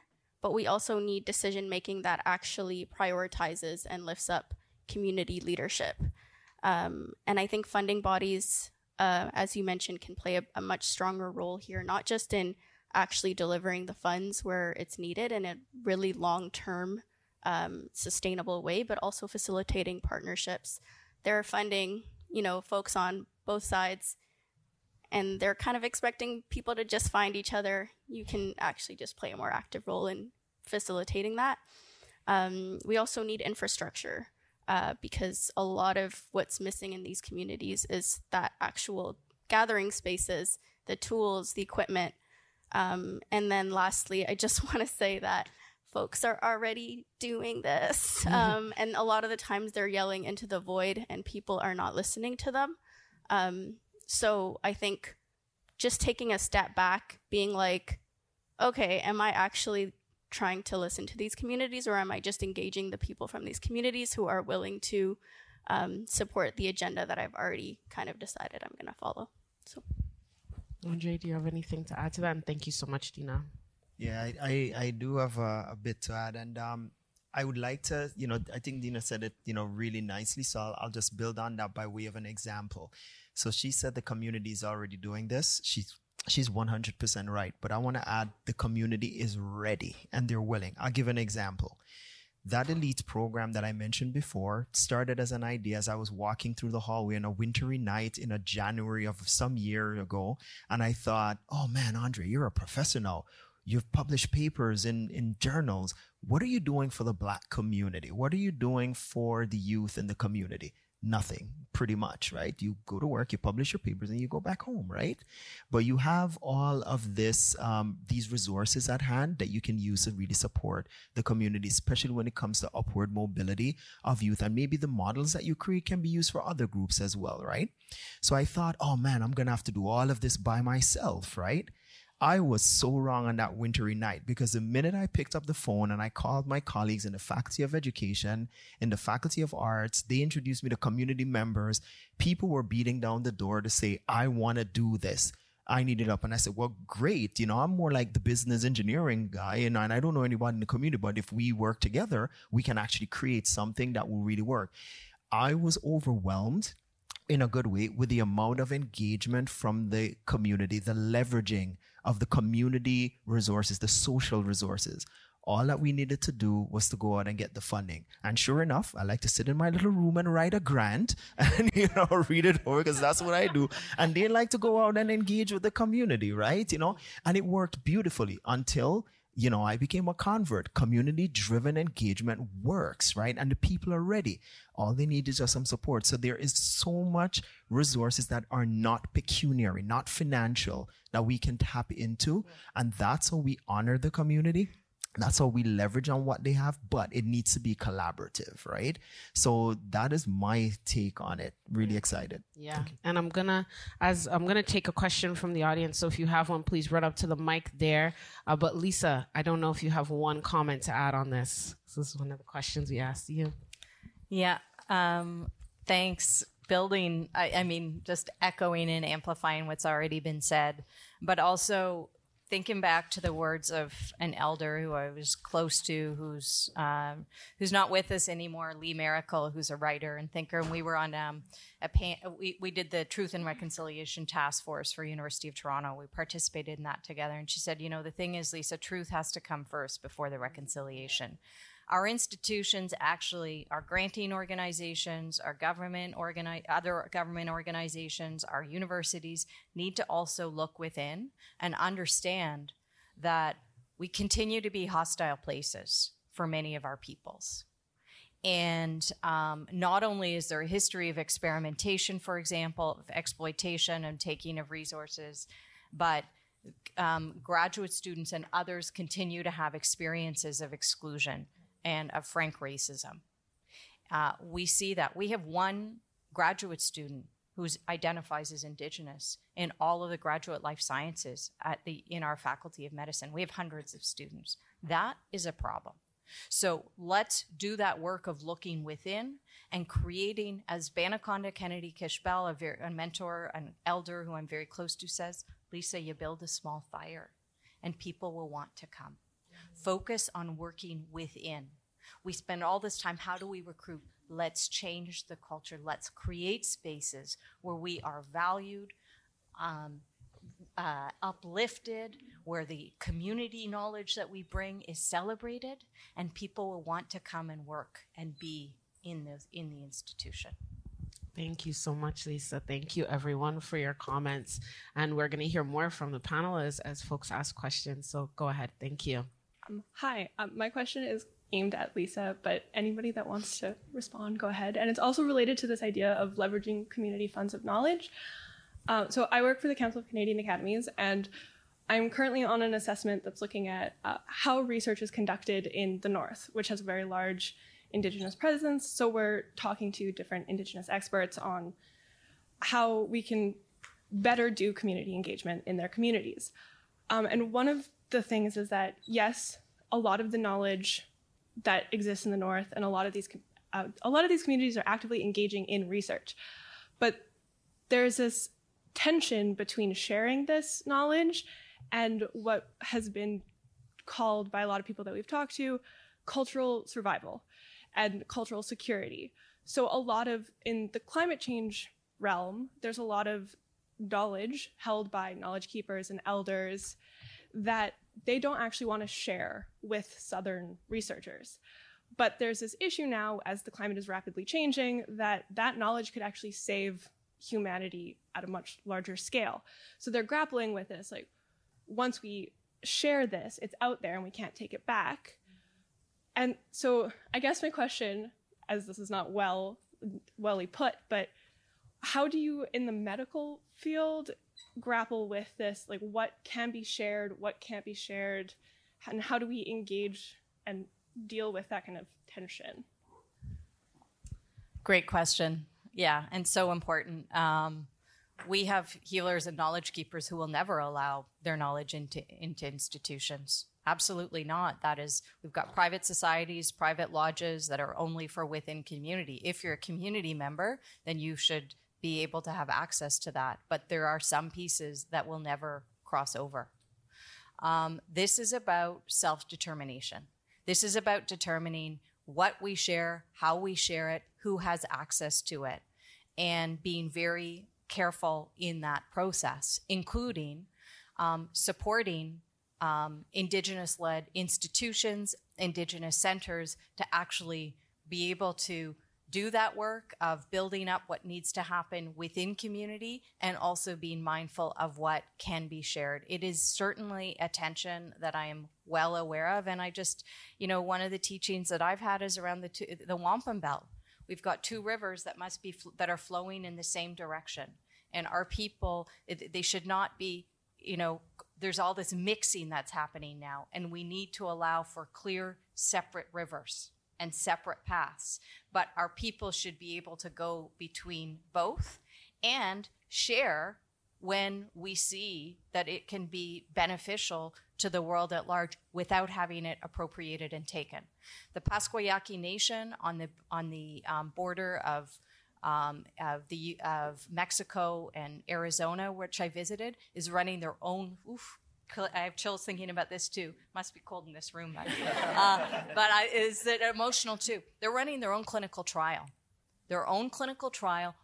but we also need decision making that actually prioritizes and lifts up community leadership. And I think funding bodies, as you mentioned, can play a much stronger role here, not just in actually delivering the funds where it's needed in a really long-term, sustainable way, but also facilitating partnerships. They're funding, folks on both sides, and they're kind of expecting people to just find each other. You can actually just play a more active role in facilitating that. We also need infrastructure. Because a lot of what's missing in these communities is that actual gathering spaces, the tools, the equipment. And then lastly, I just want to say that folks are already doing this. And a lot of the times they're yelling into the void and people are not listening to them. So I think just taking a step back, being like, okay, am I actually trying to listen to these communities, or am I just engaging the people from these communities who are willing to support the agenda that I've already kind of decided I'm going to follow? So, Andre, do you have anything to add to that? And thank you so much, Dina. Yeah, I do have a bit to add, and I would like to, I think Dina said it, really nicely, so I'll just build on that by way of an example. So she said the community is already doing this. She's 100% right, but I want to add the community is ready and they're willing. I'll give an example. That elite program that I mentioned before started as an idea as I was walking through the hallway on a wintry night in a January of some year ago. And I thought, oh man, Andre, you're a professor now. You've published papers in journals. What are you doing for the Black community? What are you doing for the youth in the community? Nothing, pretty much, right? You go to work, you publish your papers, and you go back home, right? But you have all of this, these resources at hand that you can use to really support the community, especially when it comes to upward mobility of youth. And maybe the models that you create can be used for other groups as well, right? So I thought, oh man, I'm going to have to do all of this by myself, right? I was so wrong on that wintry night, because the minute I picked up the phone and I called my colleagues in the Faculty of Education, in the Faculty of Arts, they introduced me to community members. People were beating down the door to say, I want to do this. I need it up. And I said, well, great. I'm more like the business engineering guy, and I don't know anybody in the community, but if we work together, we can actually create something that will really work. I was overwhelmed in a good way with the amount of engagement from the community, the leveraging of the community resources, the social resources. All that we needed to do was to go out and get the funding. And sure enough, I like to sit in my little room and write a grant and, read it over, because that's what I do. And they like to go out and engage with the community, right? And it worked beautifully until, I became a convert. Community-driven engagement works, right? And the people are ready. All they need is just some support. So there is so much resources that are not pecuniary, not financial, that we can tap into. And that's how we honor the community. That's how we leverage on what they have, but it needs to be collaborative, right? So that is my take on it. Really excited. Yeah. And I'm gonna take a question from the audience. So if you have one, please run up to the mic there. But Lisa, I don't know if you have one comment to add on this. This is one of the questions we asked you. Yeah. Thanks. Building, I mean, just echoing and amplifying what's already been said, but also thinking back to the words of an elder who I was close to, who's not with us anymore, Lee Miracle, who's a writer and thinker, and we were on we did the Truth and Reconciliation Task Force for University of Toronto. We participated in that together, and she said, the thing is, Lisa, truth has to come first before the reconciliation. Our institutions, actually, our granting organizations, our other government organizations, our universities need to also look within and understand that we continue to be hostile places for many of our peoples. And not only is there a history of experimentation, for example, of exploitation and taking of resources, but graduate students and others continue to have experiences of exclusion and of frank racism. We see that. We have one graduate student who identifies as Indigenous in all of the graduate life sciences in our Faculty of Medicine. We have hundreds of students. That is a problem. So let's do that work of looking within and creating, as Banaconda Kennedy Kishbel, a mentor, an elder who I'm very close to, says, Lisa, you build a small fire and people will want to come. Focus on working within. We spend all this time, how do we recruit? Let's change the culture. Let's create spaces where we are valued, uplifted, where the community knowledge that we bring is celebrated, and people will want to come and work and be in the institution. Thank you so much, Lisa. Thank you, everyone, for your comments. And we're going to hear more from the panel as folks ask questions. So go ahead. Thank you. Hi, my question is aimed at Lisa, but anybody that wants to respond, go ahead. And it's also related to this idea of leveraging community funds of knowledge. So I work for the Council of Canadian Academies, and I'm currently on an assessment that's looking at how research is conducted in the North, which has a very large Indigenous presence. So we're talking to different Indigenous experts on how we can better do community engagement in their communities. And one of the things is that, yes, a lot of the knowledge that exists in the North and a lot of these communities are actively engaging in research. But there's this tension between sharing this knowledge and what has been called by a lot of people that we've talked to cultural survival and cultural security. So in the climate change realm, there's a lot of knowledge held by knowledge keepers and elders that they don't actually want to share with Southern researchers. But there's this issue now, as the climate is rapidly changing, that knowledge could actually save humanity at a much larger scale. So they're grappling with this, like, once we share this, it's out there and we can't take it back. And so I guess my question, as this is not welly put, but how do you, in the medical field, grapple with this? Like, what can be shared, what can't be shared, and how do we engage and deal with that kind of tension? Great question. Yeah, and so important. We have healers and knowledge keepers who will never allow their knowledge into institutions. Absolutely not. That is, we've got private societies, private lodges that are only for within community. If you're a community member, then you should be able to have access to that. But there are some pieces that will never cross over. This is about self-determination. This is about determining what we share, how we share it, who has access to it, and being very careful in that process, including supporting Indigenous-led institutions, Indigenous centers to actually be able to do that work of building up what needs to happen within community and also being mindful of what can be shared. It is certainly a tension that I am well aware of. And I just, one of the teachings that I've had is around the wampum belt. We've got two rivers that are flowing in the same direction. And our people, they should not be, there's all this mixing that's happening now, and we need to allow for clear, separate rivers and separate paths. But our people should be able to go between both and share when we see that it can be beneficial to the world at large without having it appropriated and taken. The Pasquayaki Nation on the border of Mexico and Arizona, which I visited, is running their own. I have chills thinking about this too. Must be cold in this room, but is it emotional too? They're running their own clinical trial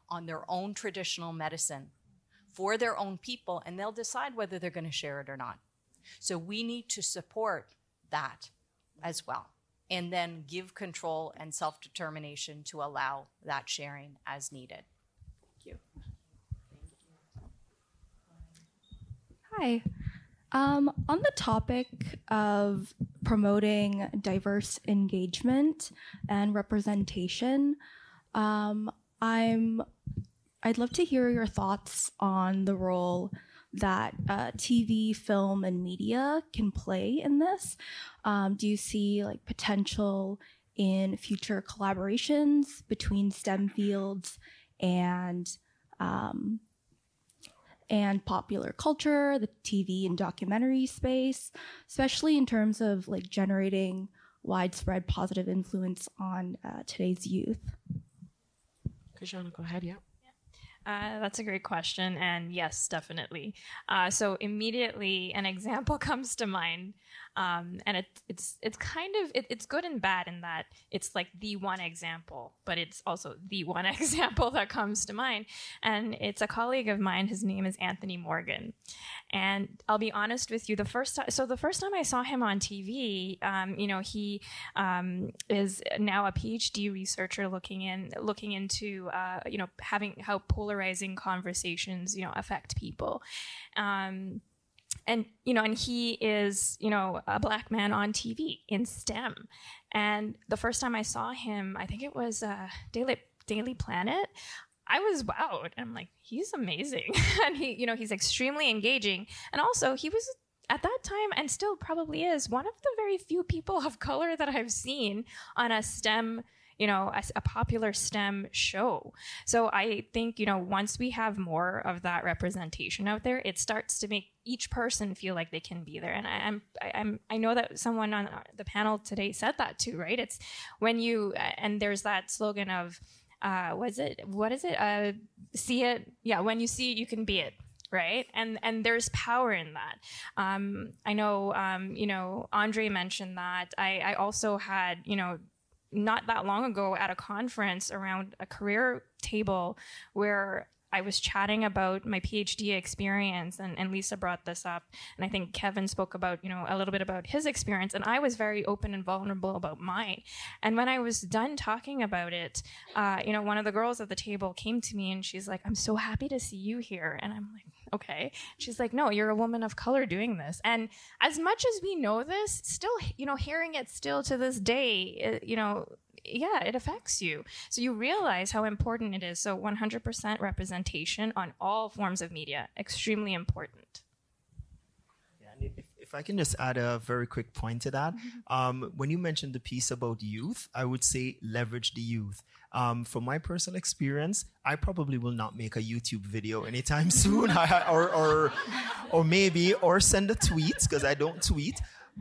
on their own traditional medicine for their own people, and they'll decide whether they're going to share it or not. So we need to support that as well, and then give control and self-determination to allow that sharing as needed. Thank you. Hi. On the topic of promoting diverse engagement and representation, I'd love to hear your thoughts on the role that TV, film, and media can play in this. Do you see like potential in future collaborations between STEM fields and popular culture, the TV and documentary space, especially in terms of like generating widespread positive influence on today's youth? Kajana, go ahead. Yeah. That's a great question, and yes, definitely. So immediately, an example comes to mind, and it's kind of it's good and bad in that it's like the one example, but it's also the one example that comes to mind, and it's a colleague of mine. His name is Anthony Morgan, and I'll be honest with you. The first time I saw him on TV, he is now a PhD researcher looking into having how polarizing conversations affect people. And he is, a Black man on TV in STEM. And the first time I saw him, I think it was Daily Planet, I was wowed. I'm like, he's amazing. And he's extremely engaging. And also he was at that time, and still probably is, one of the very few people of color that I've seen on a STEM a popular STEM show. So I think, once we have more of that representation out there, it starts to make each person feel like they can be there. And I know that someone on the panel today said that too, right? It's when and there's that slogan of, what is it? See it. Yeah. When you see it, you can be it. Right. And there's power in that. I know, Andre mentioned that. I also had, not that long ago at a conference around a career table where I was chatting about my PhD experience, and Lisa brought this up, and I think Kevin spoke about, a little bit about his experience, and I was very open and vulnerable about mine. And when I was done talking about it, one of the girls at the table came to me and she's like, "I'm so happy to see you here." And I'm like, okay. She's like, "No, you're a woman of color doing this." And as much as we know this, still, hearing it still to this day, it affects you. So you realize how important it is. So 100% representation on all forms of media, extremely important. Yeah, and if I can just add a very quick point to that. When you mentioned the piece about youth, I would say leverage the youth. From my personal experience, I probably will not make a YouTube video anytime soon, or send a tweet, because I don't tweet.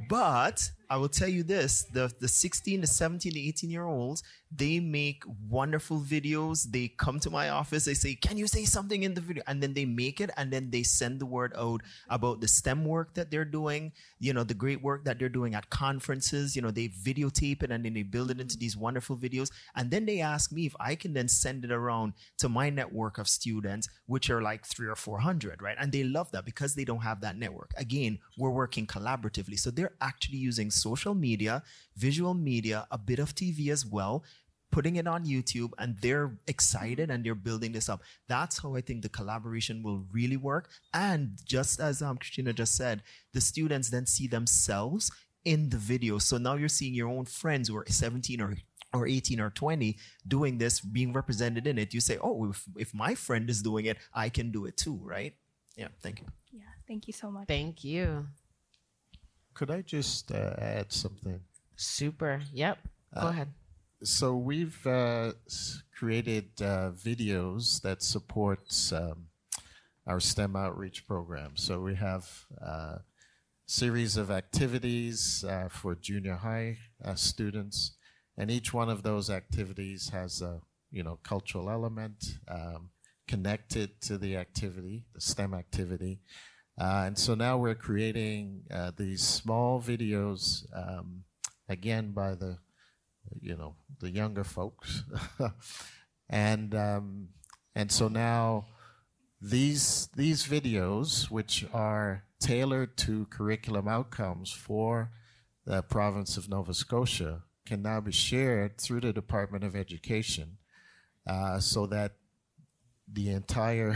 But I will tell you this, the 16, the 17, the 18-year-olds, they make wonderful videos. They come to my office. They say, "Can you say something in the video?" And then they make it, and then they send the word out about the STEM work that they're doing, the great work that they're doing at conferences. They videotape it, and then they build it into these wonderful videos. And then they ask me if I can then send it around to my network of students, which are like 300 or 400, right? And they love that because they don't have that network. Again, we're working collaboratively. So they're actually using social media, visual media, a bit of TV as well, putting it on YouTube, and they're excited and they're building this up. That's how I think the collaboration will really work. And just as Christina just said, the students then see themselves in the video. So now you're seeing your own friends who are 17 or 18 or 20 doing this, being represented in it. You say, "Oh, if my friend is doing it, I can do it too," right? Yeah, thank you. Yeah, thank you so much. Thank you. Could I just add something? Super. Yep. Go ahead. So we've created videos that support our STEM outreach program. So we have a series of activities for junior high students, and each one of those activities has a cultural element connected to the activity, the STEM activity. And so now we're creating these small videos, again by the younger folks, and so now these videos, which are tailored to curriculum outcomes for the province of Nova Scotia, can now be shared through the Department of Education, so that the entire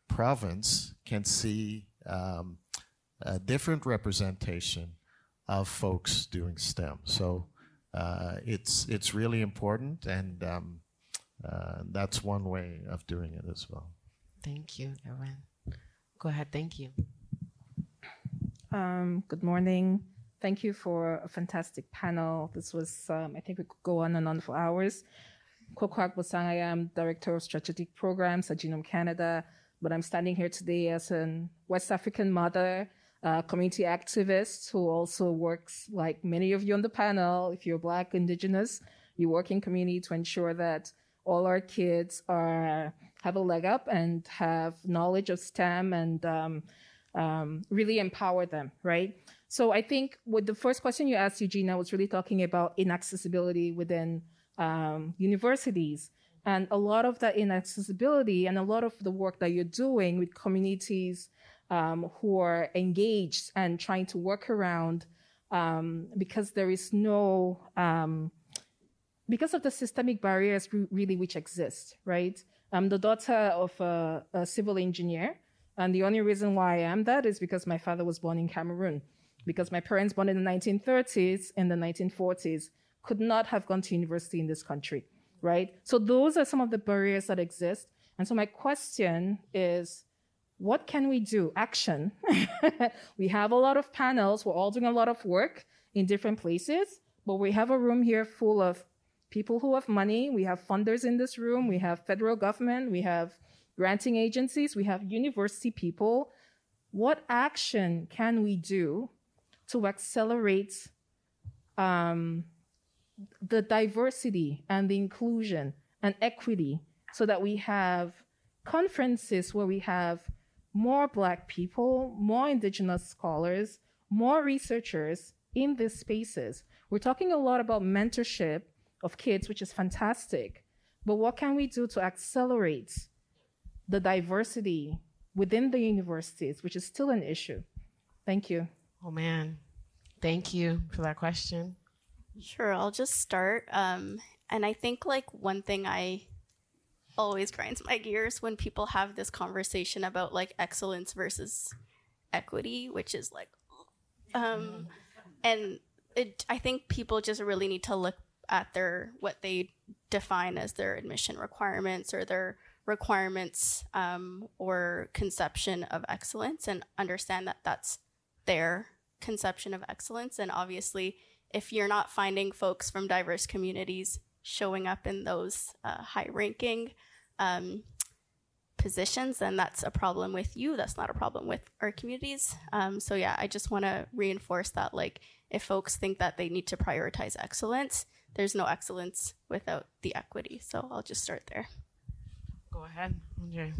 province can see a different representation of folks doing STEM. So it's really important, and that's one way of doing it as well. Thank you, Erwin. Go ahead. Thank you. Good morning. Thank you for a fantastic panel. This was, I think we could go on and on for hours. Kokwak Bosang, I am Director of Strategic Programs at Genome Canada, but I'm standing here today as a West African mother, community activist who also works, like many of you on the panel. If you're Black, Indigenous, you work in community to ensure that all our kids have a leg up and have knowledge of STEM and really empower them, right? So I think with the first question you asked, Eugenia, was really talking about inaccessibility within universities. And a lot of that inaccessibility and a lot of the work that you're doing with communities who are engaged and trying to work around because there is no, because of the systemic barriers really which exist, right? I'm the daughter of a civil engineer, and the only reason why I am that is because my father was born in Cameroon, because my parents born in the 1930s and the 1940s could not have gone to university in this country, right? So those are some of the barriers that exist. And so my question is, what can we do? Action. We have a lot of panels. We're all doing a lot of work in different places, but we have a room here full of people who have money. We have funders in this room. We have federal government. We have granting agencies. We have university people. What action can we do to accelerate the diversity and the inclusion and equity so that we have conferences where we have more Black people, more Indigenous scholars, more researchers in these spaces? We're talking a lot about mentorship of kids, which is fantastic, but what can we do to accelerate the diversity within the universities, which is still an issue? Thank you. Oh, man. Thank you for that question. Sure, I'll just start. And I think like one thing I always grinds my gears when people have this conversation about like excellence versus equity, which is like, and I think people just really need to look at what they define as their admission requirements or their requirements or conception of excellence, and understand that that's their conception of excellence. And obviously, if you're not finding folks from diverse communities showing up in those high-ranking positions, then that's a problem with you. That's not a problem with our communities. So yeah, I just want to reinforce that, like, if folks think that they need to prioritize excellence, there's no excellence without the equity. So I'll just start there. Go ahead, Andre.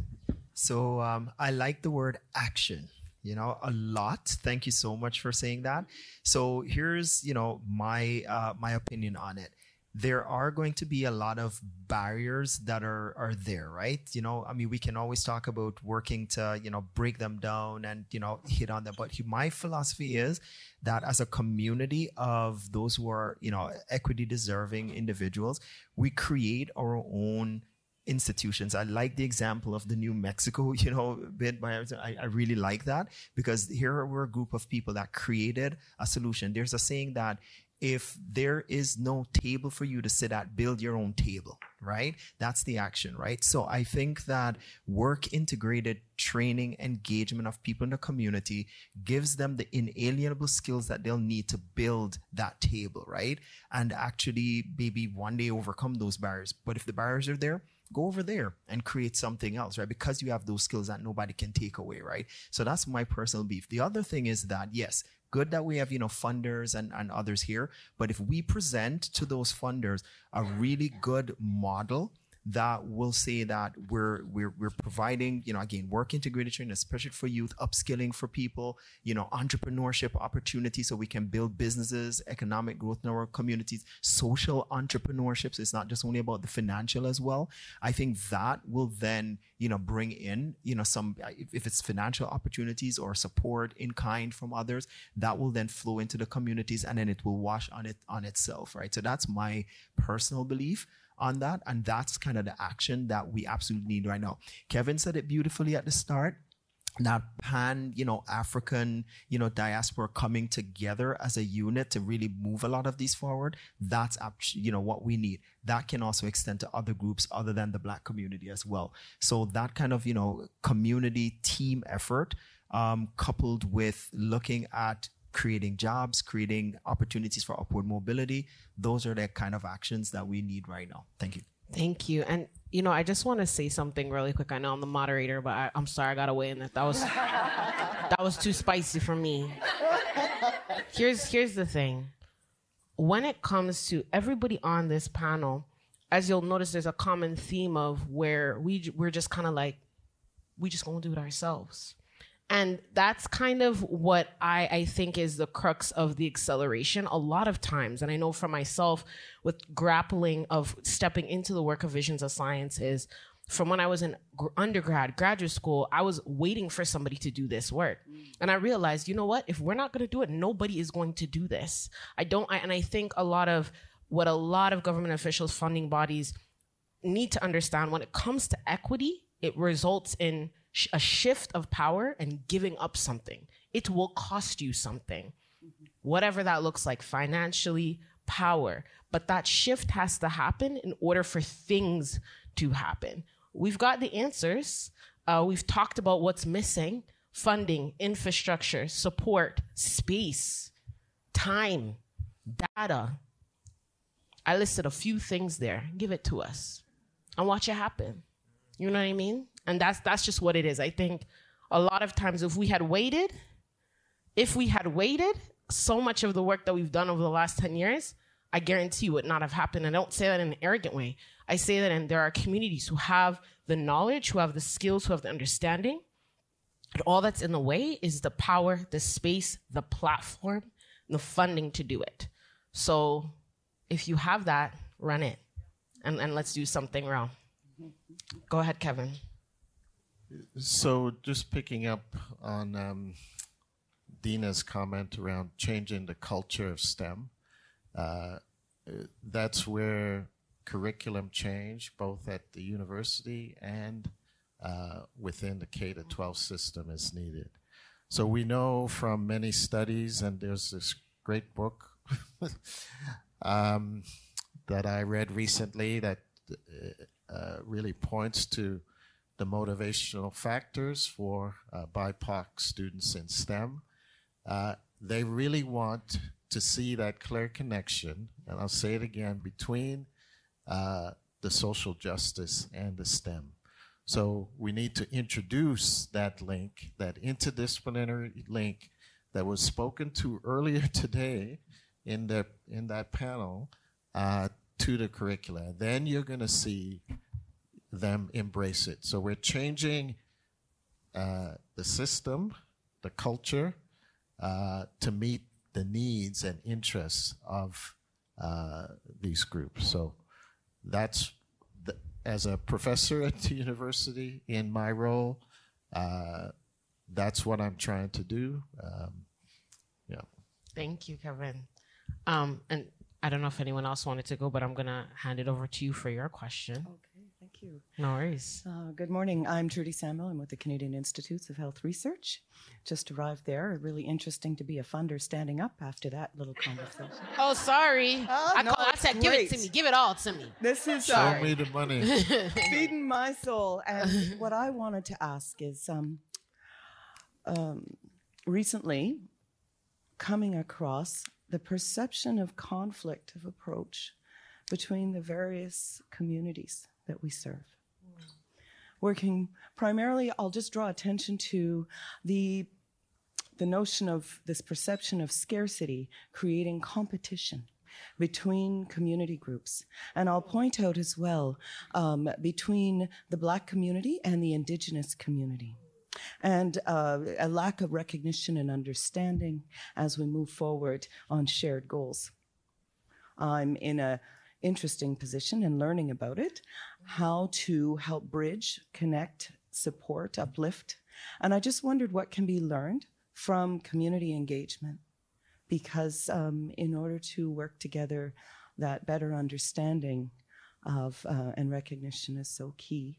So I like the word action, a lot. Thank you so much for saying that. So here's, my opinion on it. There are going to be a lot of barriers that are there, right? We can always talk about working to, break them down and, hit on them. But my philosophy is that as a community of those who are, equity deserving individuals, we create our own institutions. I like the example of the New Mexico, bid by I really like that, because here we're a group of people that created a solution. There's a saying that if there is no table for you to sit at, build your own table, right? That's the action, right? So I think that work integrated training, engagement of people in the community gives them the inalienable skills that they'll need to build that table, right? And actually maybe one day overcome those barriers. But if the barriers are there, go over there and create something else, right? Because you have those skills that nobody can take away, right? So that's my personal belief. The other thing is that, yes, good that we have, funders and others here, but if we present to those funders a really good model that will say that we're providing, again, work integrated training, especially for youth, upskilling for people, entrepreneurship opportunities so we can build businesses, economic growth in our communities, social entrepreneurships. It's not just only about the financial as well. I think that will then, bring in, some, if it's financial opportunities or support in kind from others, that will then flow into the communities and then it will wash on itself, right? So that's my personal belief on that. And that's kind of the action that we absolutely need right now. Kevin said it beautifully at the start. That pan, African, diaspora coming together as a unit to really move a lot of these forward. That's, what we need. That can also extend to other groups other than the Black community as well. So that kind of, community team effort, coupled with looking at creating jobs, creating opportunities for upward mobility. Those are the kind of actions that we need right now. Thank you. Thank you. And, I just want to say something really quick. I know I'm the moderator, but I'm sorry I got away in that. That was too spicy for me. Here's the thing. When it comes to everybody on this panel, as you'll notice, there's a common theme of where we're just kind of like, we just gonna do it ourselves. And that's kind of what I think is the crux of the acceleration a lot of times. And I know for myself with grappling of stepping into the work of Visions of Science is from when I was in graduate school, I was waiting for somebody to do this work. And I realized, you know what, if we're not going to do it, nobody is going to do this. And I think a lot of what a lot of government officials, funding bodies need to understand when it comes to equity, it results in a shift of power and giving up something. It will cost you something, whatever that looks like, financially, power. But that shift has to happen in order for things to happen. We've got the answers. We've talked about what's missing: funding, infrastructure, support, space, time, data. I listed a few things there. Give it to us and watch it happen. You know what I mean? And that's just what it is. I think a lot of times if we had waited, so much of the work that we've done over the last 10 years, I guarantee you would not have happened. I don't say that in an arrogant way. I say that there are communities who have the knowledge, who have the skills, who have the understanding. And all that's in the way is the power, the space, the platform, the funding to do it. So if you have that, run it. And let's do something wrong. Go ahead, Kevin. So just picking up on Dina's comment around changing the culture of STEM, that's where curriculum change, both at the university and within the K-12 system, is needed. So we know from many studies, and there's this great book that I read recently that really points to the motivational factors for BIPOC students in STEM. They really want to see that clear connection, and I'll say it again, between the social justice and the STEM. So we need to introduce that link, that interdisciplinary link that was spoken to earlier today in that panel to the curricula. Then you're going to see them embrace it. So we're changing the system, the culture, to meet the needs and interests of these groups. So that's, as a professor at the university, in my role, that's what I'm trying to do. Yeah. Thank you, Kevin. And I don't know if anyone else wanted to go, but I'm going to hand it over to you for your question. Okay, thank you. No worries. Good morning. I'm Trudy Samuel. I'm with the Canadian Institutes of Health Research. Just arrived there. Really interesting to be a funder standing up after that little conversation. Oh, sorry. I said, give it to me. Give it all to me. This is Show me the money. feeding my soul. And what I wanted to ask is, recently coming across the perception of conflict of approach between the various communities that we serve. Working primarily, I'll just draw attention to the notion of this perception of scarcity creating competition between community groups. And I'll point out as well between the Black community and the Indigenous community. And a lack of recognition and understanding as we move forward on shared goals. I'm in an interesting position in learning about it, how to help bridge, connect, support, uplift. And I just wondered what can be learned from community engagement, because in order to work together, that better understanding of and recognition is so key.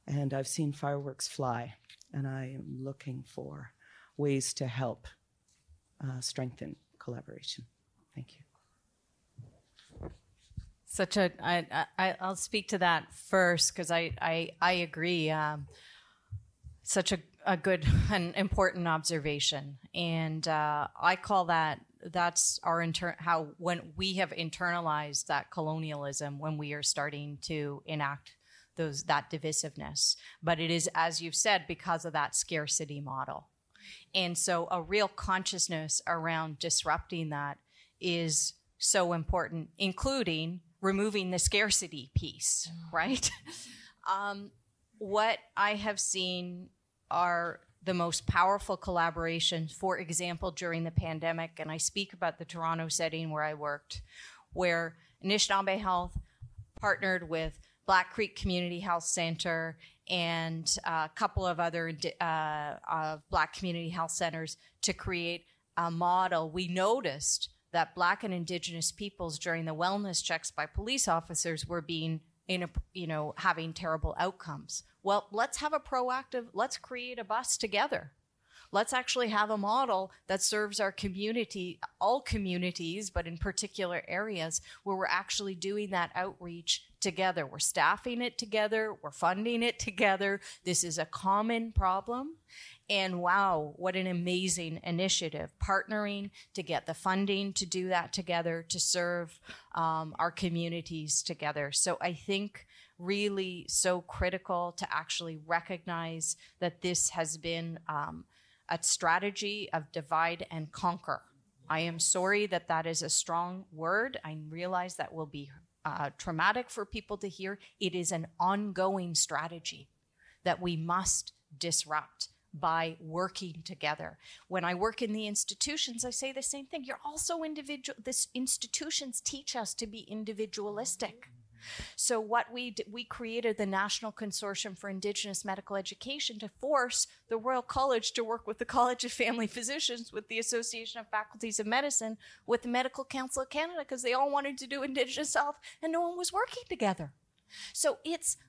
And I've seen fireworks fly, and I am looking for ways to help strengthen collaboration. Thank you. I'll speak to that first because I agree. Such a good and important observation, and I call that's our how when we have internalized that colonialism when we are starting to enact that divisiveness. But it is, as you've said, because of that scarcity model. And so a real consciousness around disrupting that is so important, including removing the scarcity piece, right? What I have seen are the most powerful collaborations, for example, during the pandemic, and I speak about the Toronto setting where I worked, where Anishinaabe Health partnered with Black Creek Community Health Center and a couple of other Black community health centers to create a model. We noticed that Black and Indigenous peoples during the wellness checks by police officers were being, having terrible outcomes. Well, let's have let's create a bus together. Let's actually have a model that serves our community, all communities, but in particular areas where we're actually doing that outreach together. We're staffing it together. We're funding it together. This is a common problem. And wow, what an amazing initiative, partnering to get the funding to do that together, to serve our communities together. So I think really so critical to actually recognize that this has been a strategy of divide and conquer. I am sorry that that is a strong word. I realize that will be traumatic for people to hear. It is an ongoing strategy that we must disrupt by working together. When I work in the institutions, I say the same thing. You're also individual. This institutions teach us to be individualistic. So what we created the National Consortium for Indigenous Medical Education to force the Royal College to work with the College of Family Physicians, with the Association of Faculties of Medicine, with the Medical Council of Canada, because they all wanted to do Indigenous health and no one was working together. So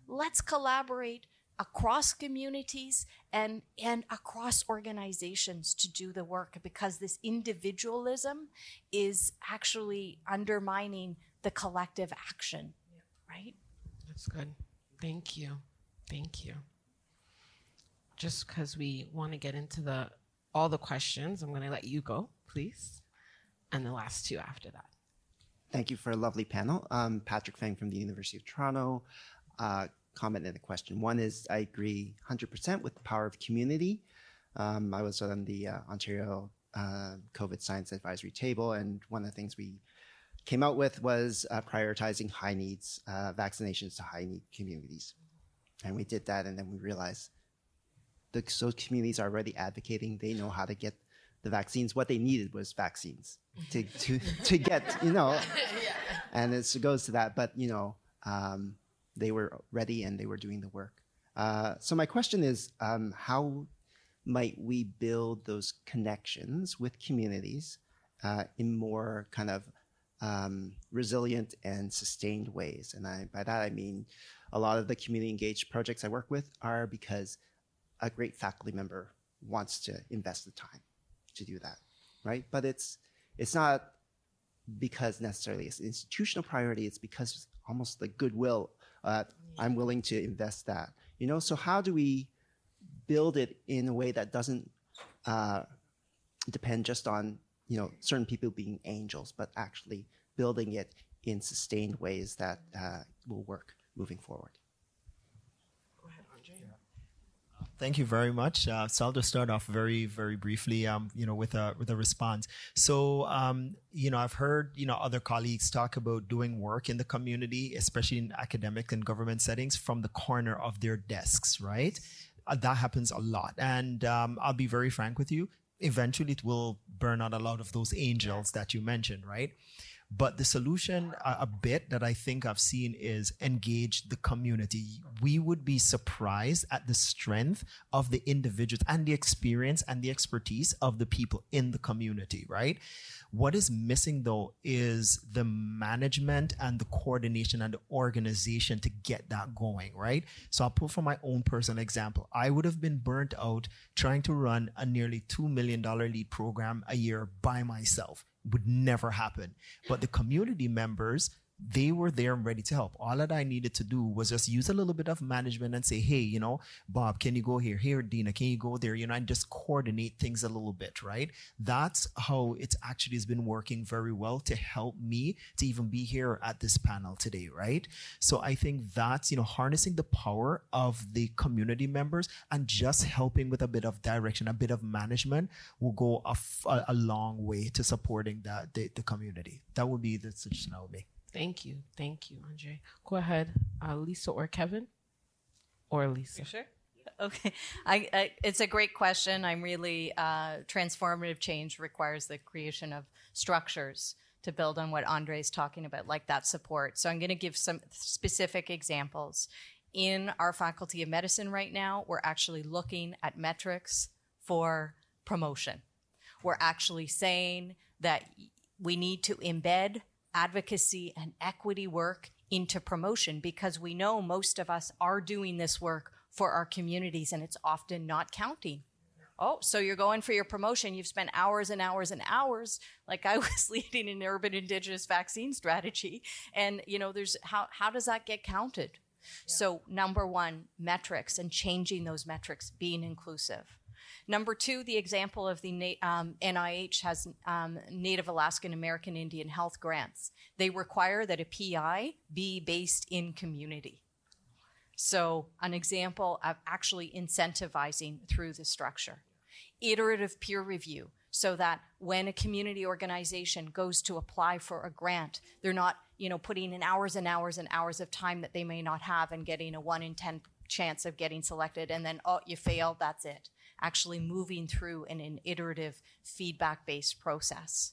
let's collaborate across communities and across organizations to do the work, because this individualism is actually undermining the collective action. Right? That's good. Thank you. Thank you. Just because we want to get into all the questions, I'm going to let you go, please. And the last two after that. Thank you for a lovely panel. Patrick Fang from the University of Toronto. Comment and a question. One is, I agree 100% with the power of community. I was on the Ontario COVID Science Advisory Table, and one of the things we came out with was prioritizing high needs vaccinations to high need communities. And we did that, and then we realized those communities are already advocating. They know how to get the vaccines. What they needed was vaccines to get, and it goes to that. But, they were ready and they were doing the work. So my question is, how might we build those connections with communities in more kind of resilient and sustained ways. And by that, I mean a lot of the community engaged projects I work with are because a great faculty member wants to invest the time to do that, right? But it's not because necessarily it's an institutional priority. It's because almost the goodwill. I'm willing to invest that. So how do we build it in a way that doesn't depend just on certain people being angels, but actually building it in sustained ways that will work moving forward? Go ahead, Andre. Thank you very much. So I'll just start off very, very briefly, with a response. So, I've heard, other colleagues talk about doing work in the community, especially in academic and government settings, from the corner of their desks, right? That happens a lot. And I'll be very frank with you. Eventually, it will burn out a lot of those angels that you mentioned, right? But the solution, a bit that I think I've seen, is engage the community. We would be surprised at the strength of the individuals and the experience and the expertise of the people in the community, right? What is missing, though, is the management and the coordination and the organization to get that going, right? So I'll pull from my own personal example. I would have been burnt out trying to run a nearly $2 million lead program a year by myself. Would never happen. But the community members, they were there and ready to help. All that I needed to do was just use a little bit of management and say, hey, Bob, can you go here? Here, Dina, can you go there? And just coordinate things a little bit, right? That's how it actually has been working very well to help me to even be here at this panel today, right? So I think that's, harnessing the power of the community members and just helping with a bit of direction, a bit of management will go a long way to supporting the community. That would be the suggestion I would make. Thank you, Andre. Go ahead, Lisa or Kevin, or Lisa. You sure? Okay, it's a great question. I'm really transformative change requires the creation of structures to build on what Andre's talking about, like that support. So I'm going to give some specific examples. In our Faculty of Medicine right now, we're actually looking at metrics for promotion. We're actually saying that we need to embed advocacy and equity work into promotion because we know most of us are doing this work for our communities and it's often not counting. Oh, so you're going for your promotion. You've spent hours and hours and hours, like I was leading an urban indigenous vaccine strategy. And, there's how does that get counted? Yeah. So number one, metrics and changing those metrics, being inclusive. Number two, the example of the NIH has Native Alaskan American Indian Health grants. They require that a PI be based in community. So an example of actually incentivizing through the structure. Iterative peer review, so that when a community organization goes to apply for a grant, they're not, putting in hours and hours and hours of time that they may not have and getting a 1 in 10 chance of getting selected and then, you failed, that's it. Actually moving through an iterative feedback-based process.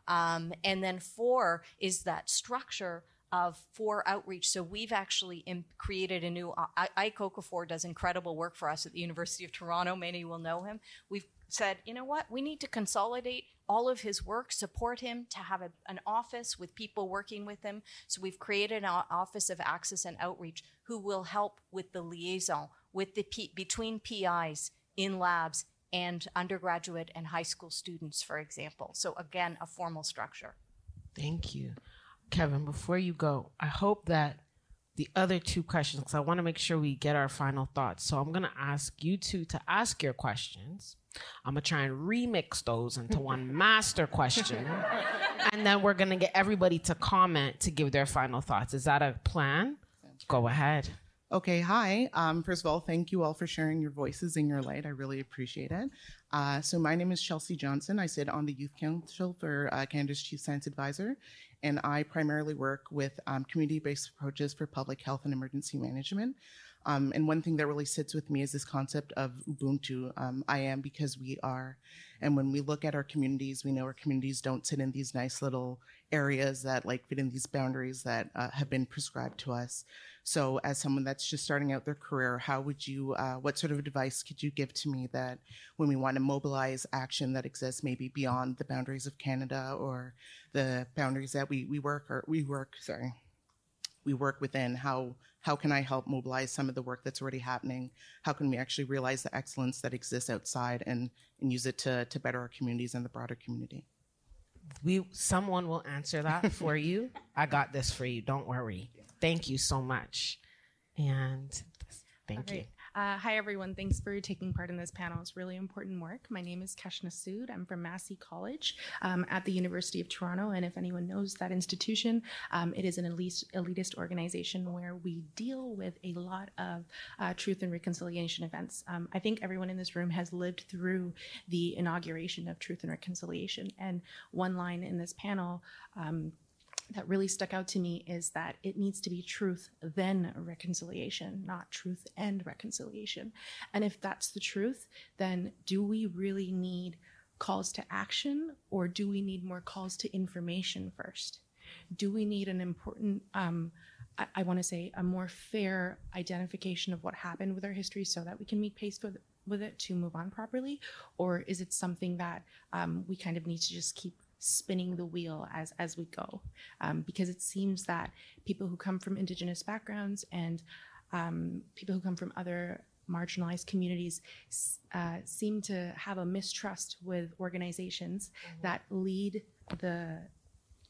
And then 4 is that structure of 4 outreach. So we've actually created a new, Ike Okafor does incredible work for us at the University of Toronto. Many will know him. We've said, you know what, we need to consolidate all of his work, support him to have an office with people working with him. So we've created an office of access and outreach who will help with the liaison with between PIs in labs and undergraduate and high school students, for example. So again, a formal structure. Thank you. Kevin, before you go, I hope that the other 2 questions, because I want to make sure we get our final thoughts. So I'm going to ask you 2 to ask your questions. I'm going to try and remix those into one master question. And then we're going to get everybody to comment to give their final thoughts. Is that a plan? Go ahead. Okay, hi. First of all, thank you all for sharing your voices and your light. I really appreciate it. So my name is Chelsea Johnson. I sit on the Youth Council for Canada's Chief Science Advisor, and I primarily work with community-based approaches for public health and emergency management. And one thing that really sits with me is this concept of Ubuntu. I am because we are. And when we look at our communities, we know our communities don't sit in these nice little areas that fit in these boundaries that have been prescribed to us. So as someone that's just starting out their career, how would you, what sort of advice could you give to me that when we want to mobilize action that exists maybe beyond the boundaries of Canada or the boundaries that we work within, how can I help mobilize some of the work that's already happening? How can we actually realize the excellence that exists outside and use it to better our communities and the broader community? Someone will answer that for you. I got this for you. Don't worry. Thank you so much. And thank you. Hi, everyone. Thanks for taking part in this panel. It's really important work. My name is Keshna Sood. I'm from Massey College at the University of Toronto. And if anyone knows that institution, it is an elitist organization where we deal with a lot of truth and reconciliation events. I think everyone in this room has lived through the inauguration of Truth and Reconciliation. And one line in this panel that really stuck out to me is that it needs to be truth, then reconciliation, not truth and reconciliation. And if that's the truth, then do we really need calls to action, or do we need more calls to information first? Do we need an important, I want to say, a more fair identification of what happened with our history so that we can make pace with it to move on properly? Or is it something that we kind of need to just keep spinning the wheel as we go, because it seems that people who come from Indigenous backgrounds and people who come from other marginalized communities seem to have a mistrust with organizations that lead the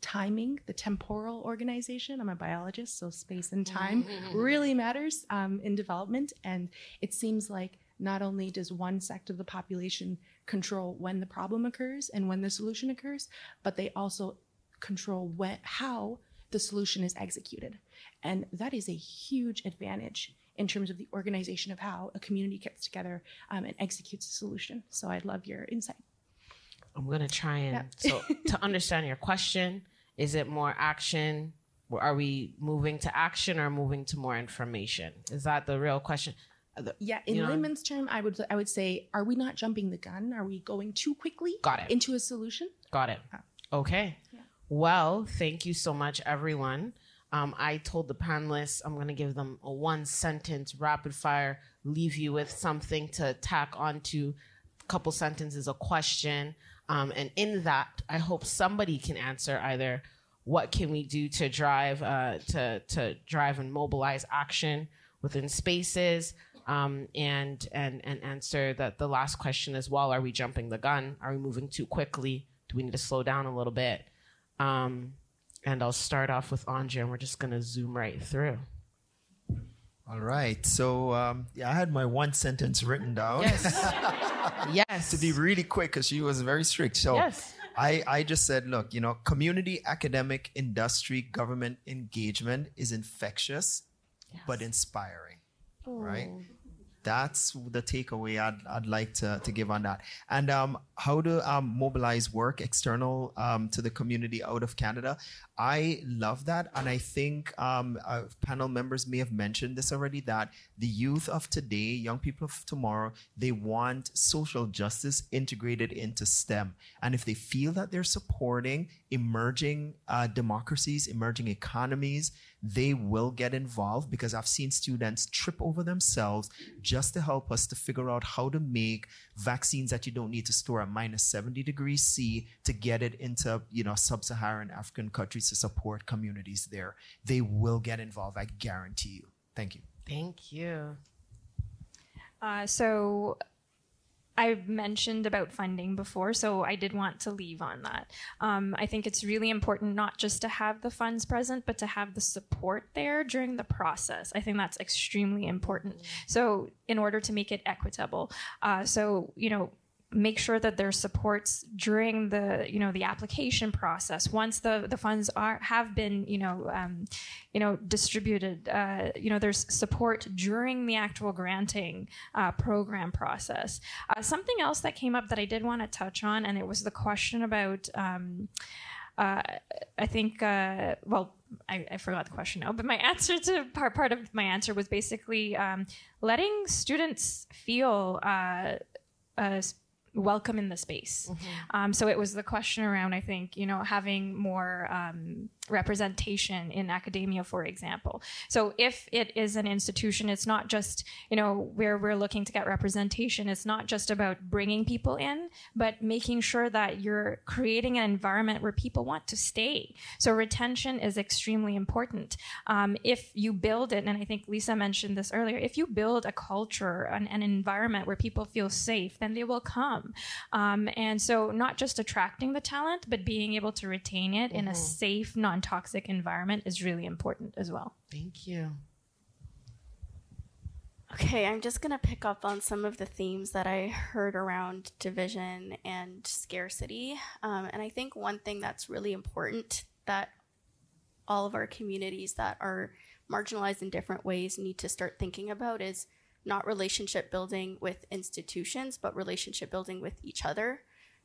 timing, the temporal organization. I'm a biologist, so space and time really matters in development. And it seems like not only does one sect of the population control when the problem occurs and when the solution occurs, but they also control how the solution is executed. And that is a huge advantage in terms of the organization of how a community gets together and executes a solution. So I'd love your insight. I'm going to try and, so to understand your question, is it more action? Are we moving to action or moving to more information? Is that the real question? Yeah, in layman's term, I would say, are we not jumping the gun? Are we going too quickly into a solution? Got it. Okay. Yeah. Well, thank you so much, everyone. I told the panelists I'm going to give them a 1-sentence rapid fire, leave you with something to tack onto, a couple sentences, a question. And in that, I hope somebody can answer either what can we do to drive and mobilize action within spaces, and answer the last question as well. Are we jumping the gun? Are we moving too quickly? Do we need to slow down a little bit? And I'll start off with Andre, and we're just going to zoom right through. All right. So I had my 1 sentence written down. Yes. Yes. To be really quick, because she was very strict. So yes. I just said, look, community, academic, industry, government engagement is infectious, but inspiring. Right? That's the takeaway I'd like to give on that. And how to mobilize work external to the community out of Canada. I love that. And I think panel members may have mentioned this already, that the youth of today, young people of tomorrow, they want social justice integrated into STEM. And if they feel that they're supporting emerging democracies, emerging economies, they will get involved, because I've seen students trip over themselves just to help us to figure out how to make vaccines that you don't need to store at minus 70 degrees C to get it into, sub-Saharan African countries to support communities there. They will get involved, I guarantee you. Thank you. Thank you. So I've mentioned about funding before, so I did want to leave on that. I think it's really important not just to have the funds present, but to have the support there during the process. I think that's extremely important. So in order to make it equitable, make sure that there's supports during the application process. Once the funds have been distributed, there's support during the actual granting program process. Something else that came up that I did want to touch on, and it was the question about I forgot the question now, but my answer to part of my answer was basically letting students feel welcome in the space. So it was the question around, I think, having more representation in academia, for example. So if it is an institution, it's not just, where we're looking to get representation. It's not just about bringing people in, but making sure that you're creating an environment where people want to stay. So retention is extremely important. If you build it, and I think Lisa mentioned this earlier, if you build a culture, an environment where people feel safe, then they will come. And so not just attracting the talent, but being able to retain it in a safe, non-toxic environment is really important as well. Thank you. Okay, I'm just going to pick up on some of the themes that I heard around division and scarcity. And I think one thing that's really important that all of our communities that are marginalized in different ways need to start thinking about is not relationship building with institutions, but relationship building with each other.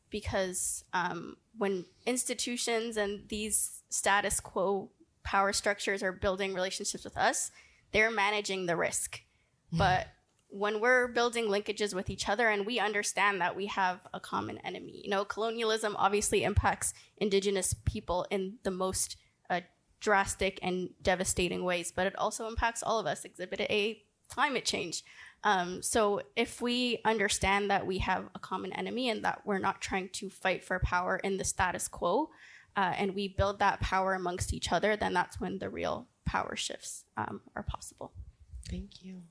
Because when institutions and these status quo power structures are building relationships with us, they're managing the risk. But when we're building linkages with each other and we understand that we have a common enemy, colonialism obviously impacts Indigenous people in the most drastic and devastating ways, but it also impacts all of us. Exhibit A, climate change. So if we understand that we have a common enemy and that we're not trying to fight for power in the status quo, and we build that power amongst each other, then that's when the real power shifts are possible. Thank you.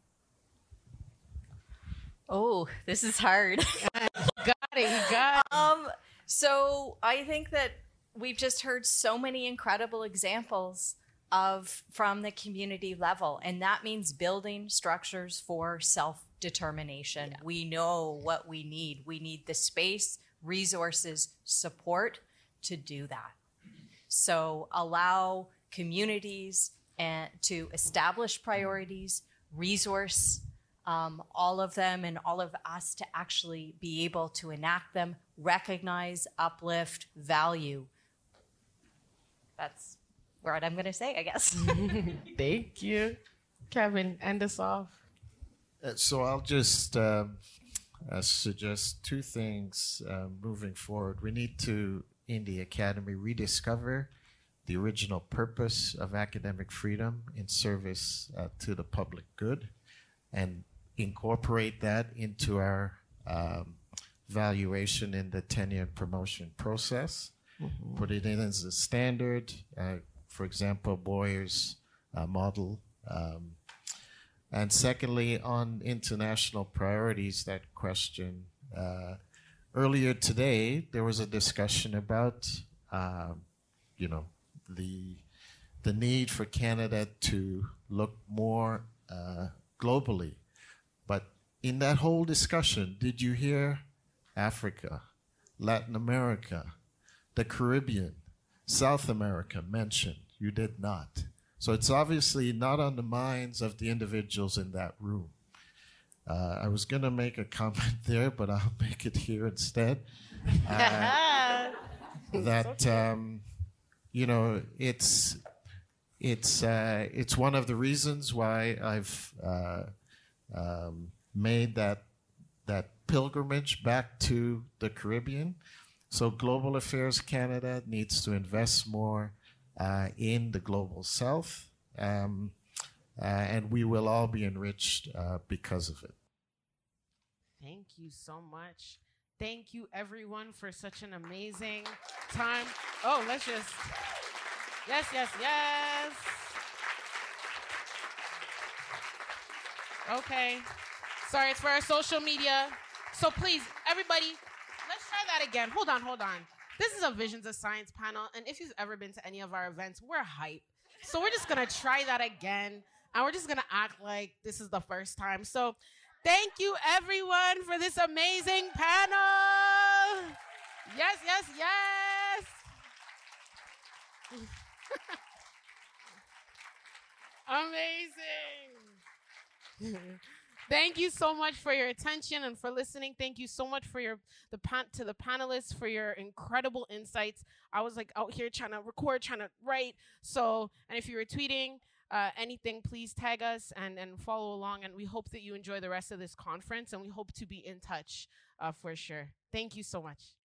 Oh, this is hard. You got it. So I think that we've just heard so many incredible examples from the community level, and that means building structures for self-determination. Yeah. We know what we need. We need the space, resources, support to do that. So allow communities to establish priorities, resource all of them and all of us to actually be able to enact them, recognize, uplift, value. That's what I'm going to say, I guess. Thank you. Kevin, end us off. So I'll just suggest two things moving forward. We need to, in the academy, rediscover the original purpose of academic freedom in service to the public good and incorporate that into our valuation in the tenure and promotion process. Put it in as a standard, for example, Boyer's model. And secondly, on international priorities, that question, earlier today, there was a discussion about, the need for Canada to look more globally. But in that whole discussion, did you hear Africa, Latin America, the Caribbean, South America mentioned? You did not. So it's obviously not on the minds of the individuals in that room. I was going to make a comment there, but I'll make it here instead. That it's one of the reasons why I've made that pilgrimage back to the Caribbean. So Global Affairs Canada needs to invest more in the Global South, and we will all be enriched because of it. Thank you so much. Thank you, everyone, for such an amazing time. Oh, let's just... Yes. Okay. Sorry, it's for our social media. So please, everybody, let's try that again. Hold on. This is a Visions of Science panel, and if you've ever been to any of our events, we're hype. So we're just going to try that again, and we're just going to act like this is the first time. So thank you, everyone, for this amazing panel. Yes. Amazing. Thank you so much for your attention and for listening. Thank you so much for to the panelists for your incredible insights. I was like out here trying to record, trying to write. So, and if you were tweeting, anything, please tag us and follow along. And we hope that you enjoy the rest of this conference, and we hope to be in touch for sure. Thank you so much.